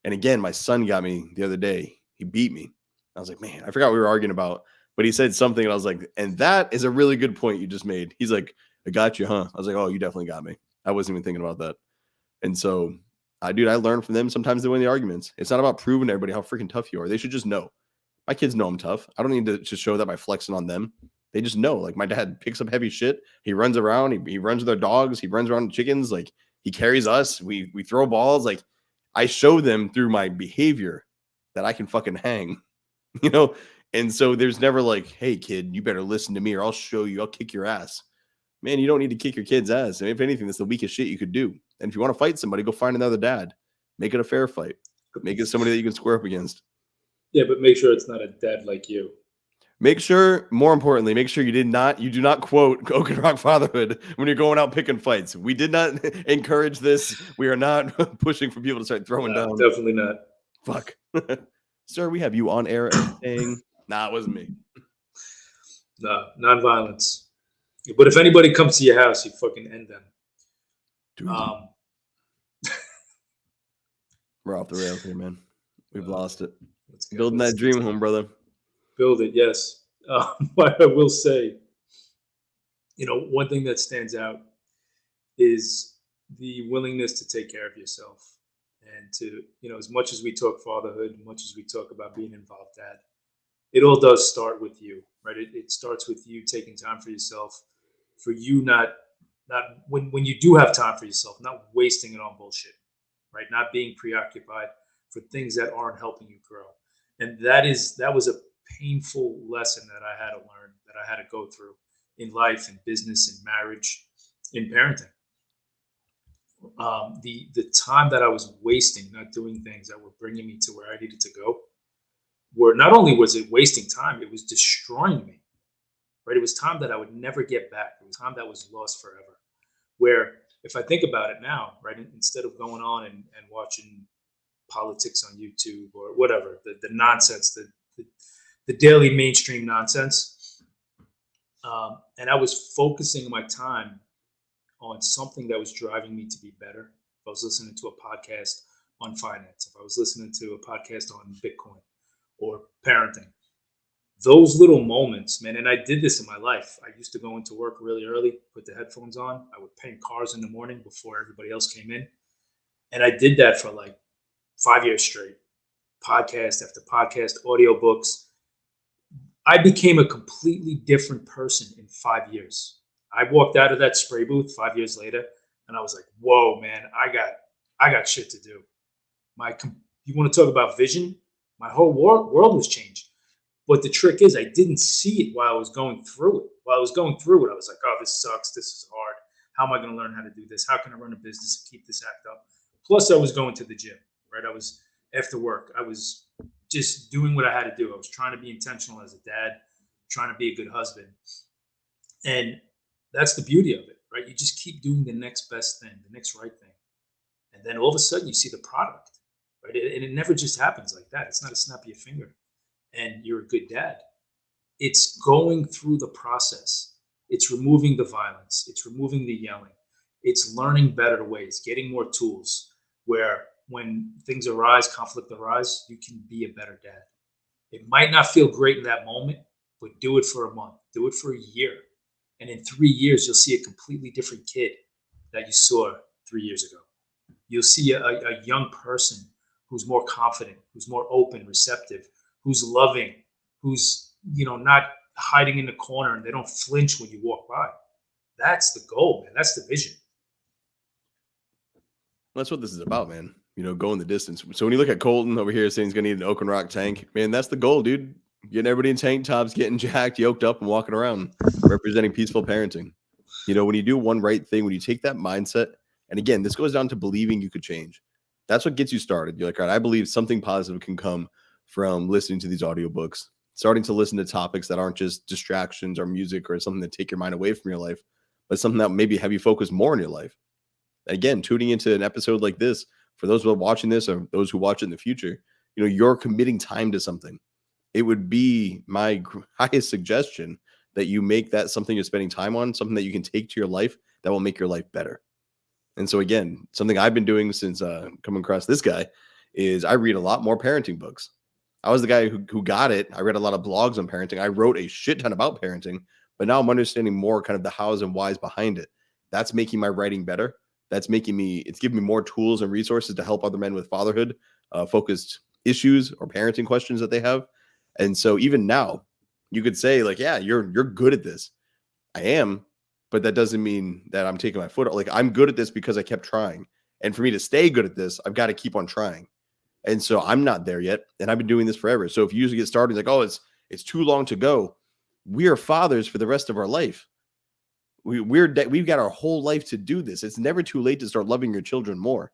And again, my son got me the other day. He beat me. I was like, man, I forgot what we were arguing about. But he said something, and I was like, and that is a really good point you just made. He's like, I got you, huh? I was like, oh, you definitely got me. I wasn't even thinking about that. And so, I learned from them. Sometimes they win the arguments. It's not about proving to everybody how freaking tough you are. They should just know. My kids know I'm tough. I don't need to just show that by flexing on them. They just know. Like, my dad picks up heavy shit. He runs around. He runs with our dogs. He runs around with chickens. Like, he carries us. We throw balls. Like, I show them through my behavior that I can fucking hang, And so there's never like, hey, kid, you better listen to me or I'll show you. I'll kick your ass. Man, you don't need to kick your kid's ass. And if anything, that's the weakest shit you could do. And if you want to fight somebody, go find another dad. Make it a fair fight. Make it somebody that you can square up against. Yeah, but make sure it's not a dad like you. Make sure, more importantly, make sure you do not quote Oak and Rock Fatherhood when you're going out picking fights. We did not encourage this. We are not pushing for people to start throwing down. Definitely not. Fuck. Sir, we have you on air and saying, nah, it wasn't me. No, nonviolence. But if anybody comes to your house, you fucking end them. Dude. We're off the rails here, man. We've lost it. Building that dream home, brother. Build it, yes. But I will say, one thing that stands out is the willingness to take care of yourself. And to, as much as we talk fatherhood, as much as we talk about being involved, dad, it all does start with you, right? It starts with you taking time for yourself, for you not when you do have time for yourself, not wasting it on bullshit, right? Not being preoccupied for things that aren't helping you grow. And that was a painful lesson that I had to learn, that I had to go through in life, in business, in marriage, in parenting. The time that I was wasting not doing things that were bringing me to where I needed to go, where not only was it wasting time, it was destroying me, right? It was time that I would never get back. It was time that was lost forever. Where if I think about it now, right, instead of going on and watching politics on YouTube or whatever, the nonsense, the daily mainstream nonsense, and I was focusing my time on something that was driving me to be better. If I was listening to a podcast on finance, if I was listening to a podcast on Bitcoin or parenting, those little moments, man, and I did this in my life. I used to go into work really early, put the headphones on. I would paint cars in the morning before everybody else came in. And I did that for like 5 years straight, podcast after podcast, audiobooks. I became a completely different person in 5 years. I walked out of that spray booth 5 years later, and I was like, "Whoa, man! I got shit to do." You want to talk about vision? My whole world was changed. But the trick is, I didn't see it while I was going through it. While I was going through it, I was like, oh, this sucks. This is hard. How am I going to learn how to do this? How can I run a business and keep this act up? Plus, I was going to the gym, right? I was after work. I was just doing what I had to do. I was trying to be intentional as a dad, trying to be a good husband. And that's the beauty of it, right? You just keep doing the next best thing, the next right thing. And then all of a sudden you see the product, right? And it never just happens like that. It's not a snap of your finger and you're a good dad. It's going through the process. It's removing the violence. It's removing the yelling. It's learning better ways, getting more tools where when things arise, conflict arise, you can be a better dad. It might not feel great in that moment, but do it for a month, do it for a year. And in 3 years, you'll see a completely different kid that you saw 3 years ago. You'll see a young person who's more confident, who's more open, receptive, who's loving, who's not hiding in the corner and they don't flinch when you walk by. That's the goal, man. That's the vision. That's what this is about, man. Going the distance. So when you look at Colton over here saying he's going to need an Oaken Rock tank, man, that's the goal, dude. Getting everybody in tank tops, getting jacked, yoked up, and walking around, representing peaceful parenting. When you do one right thing, when you take that mindset, and again, this goes down to believing you could change. That's what gets you started. You're like, all right, I believe something positive can come from listening to these audiobooks, starting to listen to topics that aren't just distractions or music or something that take your mind away from your life, but something that maybe have you focus more on your life. Again, tuning into an episode like this, for those who are watching this or those who watch it in the future, you're committing time to something. It would be my highest suggestion that you make that something you're spending time on, something that you can take to your life that will make your life better. And so again, something I've been doing since coming across this guy is I read a lot more parenting books. I was the guy who got it. I read a lot of blogs on parenting. I wrote a shit ton about parenting, but now I'm understanding more kind of the hows and whys behind it. That's making my writing better. It's giving me more tools and resources to help other men with fatherhood focused issues or parenting questions that they have. And so even now you could say like, yeah, you're good at this. I am, but that doesn't mean that I'm taking my foot off. Like I'm good at this because I kept trying. And for me to stay good at this, I've got to keep on trying. And so I'm not there yet. And I've been doing this forever. So if you usually get started like, oh, it's too long to go. We are fathers for the rest of our life. We've got our whole life to do this. It's never too late to start loving your children more.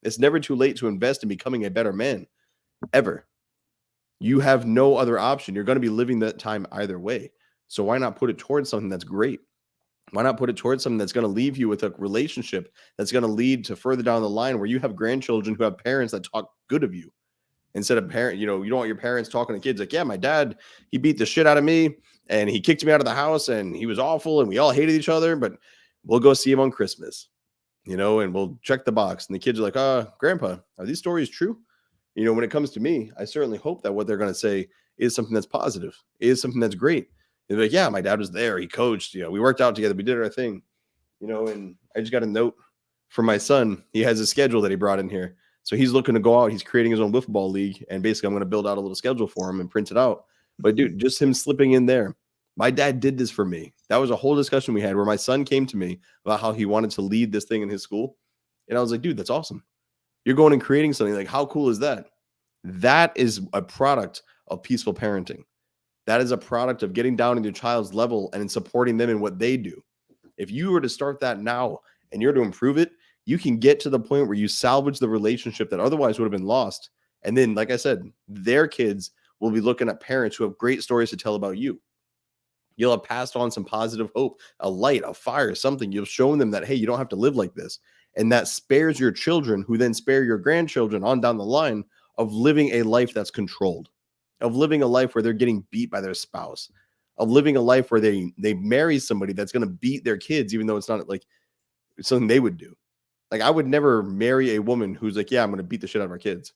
It's never too late to invest in becoming a better man, ever. You have no other option. You're going to be living that time either way. So why not put it towards something that's great? Why not put it towards something that's going to leave you with a relationship that's going to lead to further down the line where you have grandchildren who have parents that talk good of you instead of you don't want your parents talking to kids like, yeah, my dad, he beat the shit out of me and he kicked me out of the house and he was awful and we all hated each other, but we'll go see him on Christmas, and we'll check the box. And the kids are like, grandpa, are these stories true? When it comes to me, I certainly hope that what they're going to say is something that's positive, is something that's great. They're like, yeah, my dad was there. He coached, we worked out together. We did our thing, and I just got a note from my son. He has a schedule that he brought in here. So he's looking to go out. He's creating his own wiffle ball league. And basically I'm going to build out a little schedule for him and print it out. But dude, just him slipping in there. My dad did this for me. That was a whole discussion we had where my son came to me about how he wanted to lead this thing in his school. And I was like, dude, that's awesome. You're going and creating something. Like, how cool is that? That is a product of peaceful parenting. That is a product of getting down to your child's level and supporting them in what they do. If you were to start that now and you're to improve it, you can get to the point where you salvage the relationship that otherwise would have been lost. And then, like I said, their kids will be looking at parents who have great stories to tell about you. You'll have passed on some positive hope, a light, a fire, something. You've shown them that, hey, you don't have to live like this. And that spares your children, who then spare your grandchildren on down the line, of living a life that's controlled, of living a life where they're getting beat by their spouse, of living a life where they marry somebody that's going to beat their kids, even though it's not like something they would do. Like, I would never marry a woman who's like, yeah, I'm going to beat the shit out of our kids.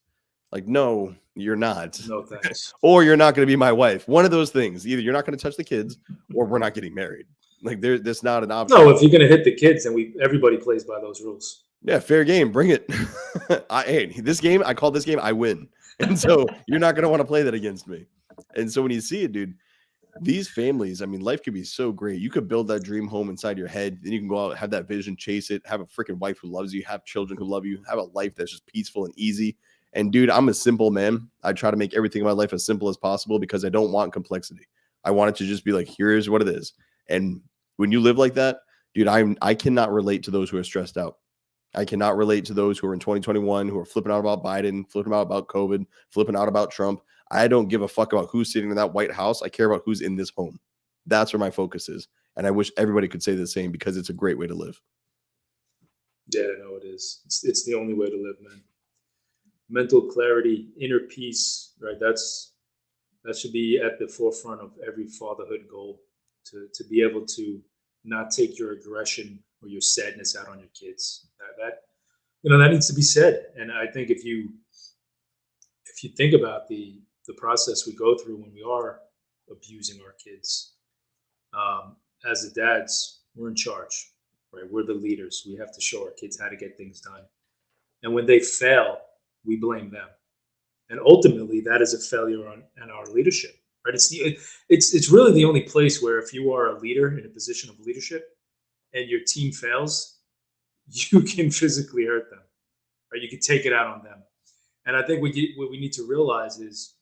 Like, no, you're not. No thanks. Or you're not going to be my wife. One of those things. Either you're not going to touch the kids or we're not getting married. Like, there's not an option. No, if you're going to hit the kids, then everybody plays by those rules. Yeah, fair game. Bring it. This game, I call this game, I win. And so you're not going to want to play that against me. And so when you see it, dude, these families, I mean, life could be so great. You could build that dream home inside your head. Then you can go out, have that vision, chase it, have a freaking wife who loves you, have children who love you, have a life that's just peaceful and easy. And dude, I'm a simple man. I try to make everything in my life as simple as possible because I don't want complexity. I want it to just be like, here's what it is. And when you live like that, dude, I cannot relate to those who are stressed out. I cannot relate to those who are in 2021 who are flipping out about Biden, flipping out about COVID, flipping out about Trump. I don't give a fuck about who's sitting in that White House. I care about who's in this home. That's where my focus is. And I wish everybody could say the same because it's a great way to live. Yeah, no, it is. It's the only way to live, man. Mental clarity, inner peace, right? That should be at the forefront of every fatherhood goal, to be able to not take your aggression or your sadness out on your kids. That needs to be said. And I think if you think about the process we go through when we are abusing our kids, as the dads, we're in charge, right? We're the leaders. We have to show our kids how to get things done. And when they fail, we blame them. And ultimately, that is a failure on our leadership, right? It's really the only place where if you are a leader in a position of leadership and your team fails, you can physically hurt them, right? You can take it out on them. And I think what we need to realize is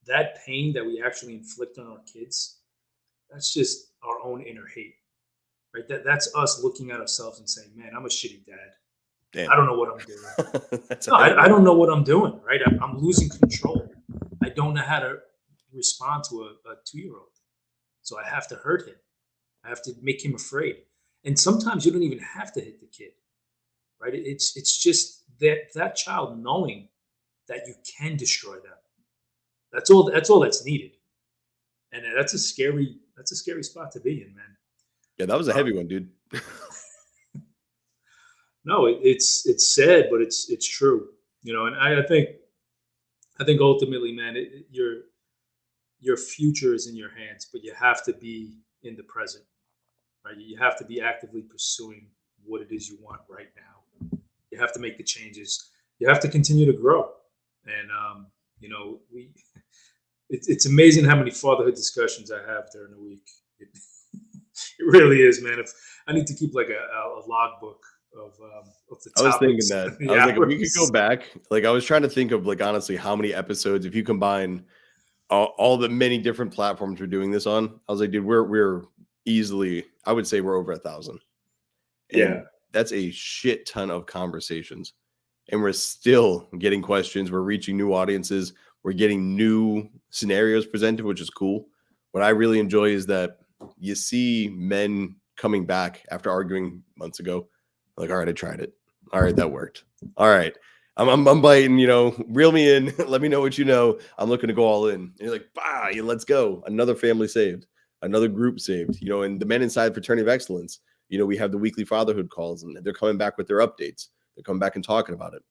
that pain that we actually inflict on our kids, that's just our own inner hate, right? That's us looking at ourselves and saying, man, I'm a shitty dad. Damn. I don't know what I'm doing. No, I don't know what I'm doing, right? I'm losing control. I don't know how to respond to a 2-year-old. So I have to hurt him. I have to make him afraid. And sometimes you don't even have to hit the kid, right? It's just that child knowing that you can destroy them. That's all that's needed. And that's a scary spot to be in, man. Yeah, that was a heavy one, dude. No, it's sad, but it's true, And I think ultimately, man, your future is in your hands, but you have to be in the present, right? You have to be actively pursuing what it is you want right now. You have to make the changes. You have to continue to grow, and it's amazing how many fatherhood discussions I have during the week. It really is, man. If I need to keep like a logbook of the topics. I was thinking that. I was like, if we could go back, like I was trying to think of like honestly how many episodes if you combine all the many different platforms we're doing this on. I was like, dude, we're easily, I would say we're over 1,000. And yeah, that's a shit ton of conversations. And we're still getting questions. We're reaching new audiences. We're getting new scenarios presented, which is cool. What I really enjoy is that you see men coming back after arguing months ago. Like, all right, I tried it. All right, that worked. All right, I'm biting, reel me in. Let me know what you know. I'm looking to go all in. And you're like, bah, yeah, let's go. Another family saved. Another group saved. And the Men Inside Fraternity of Excellence, we have the weekly fatherhood calls, and they're coming back with their updates. They're coming back and talking about it.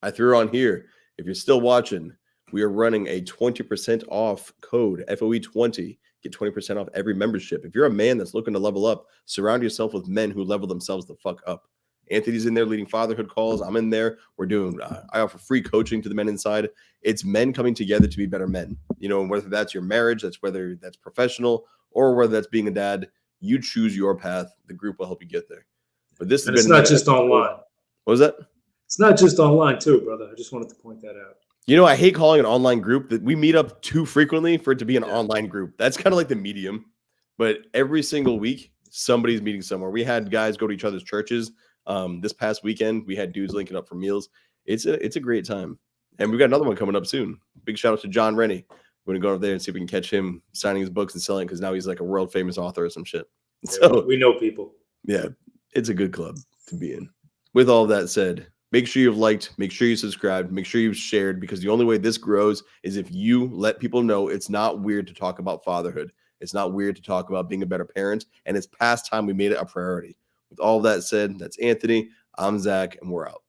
I threw on here. If you're still watching, we are running a 20% off code, FOE20. Get 20% off every membership. If you're a man that's looking to level up, surround yourself with men who level themselves the fuck up. Anthony's in there leading fatherhood calls. I'm in there. We're doing, I offer free coaching to the men inside. It's men coming together to be better men. And whether that's your marriage, whether that's professional, or whether that's being a dad, you choose your path. The group will help you get there. But this has been it's not just online. What was that? It's not just online too, brother. I just wanted to point that out. I hate calling an online group that we meet up too frequently for it to be an online group. That's kind of like the medium. But every single week, somebody's meeting somewhere. We had guys go to each other's churches. This past weekend, we had dudes linking up for meals. It's a great time. And we've got another one coming up soon. Big shout out to John Rennie. We're going to go over there and see if we can catch him signing his books and selling because now he's like a world famous author or some shit. Yeah, so we know people. Yeah, it's a good club to be in. With all that said, make sure you've liked, make sure you subscribed, make sure you've shared, because the only way this grows is if you let people know it's not weird to talk about fatherhood. It's not weird to talk about being a better parent, and it's past time we made it a priority. With all that said, that's Anthony, I'm Zac, and we're out.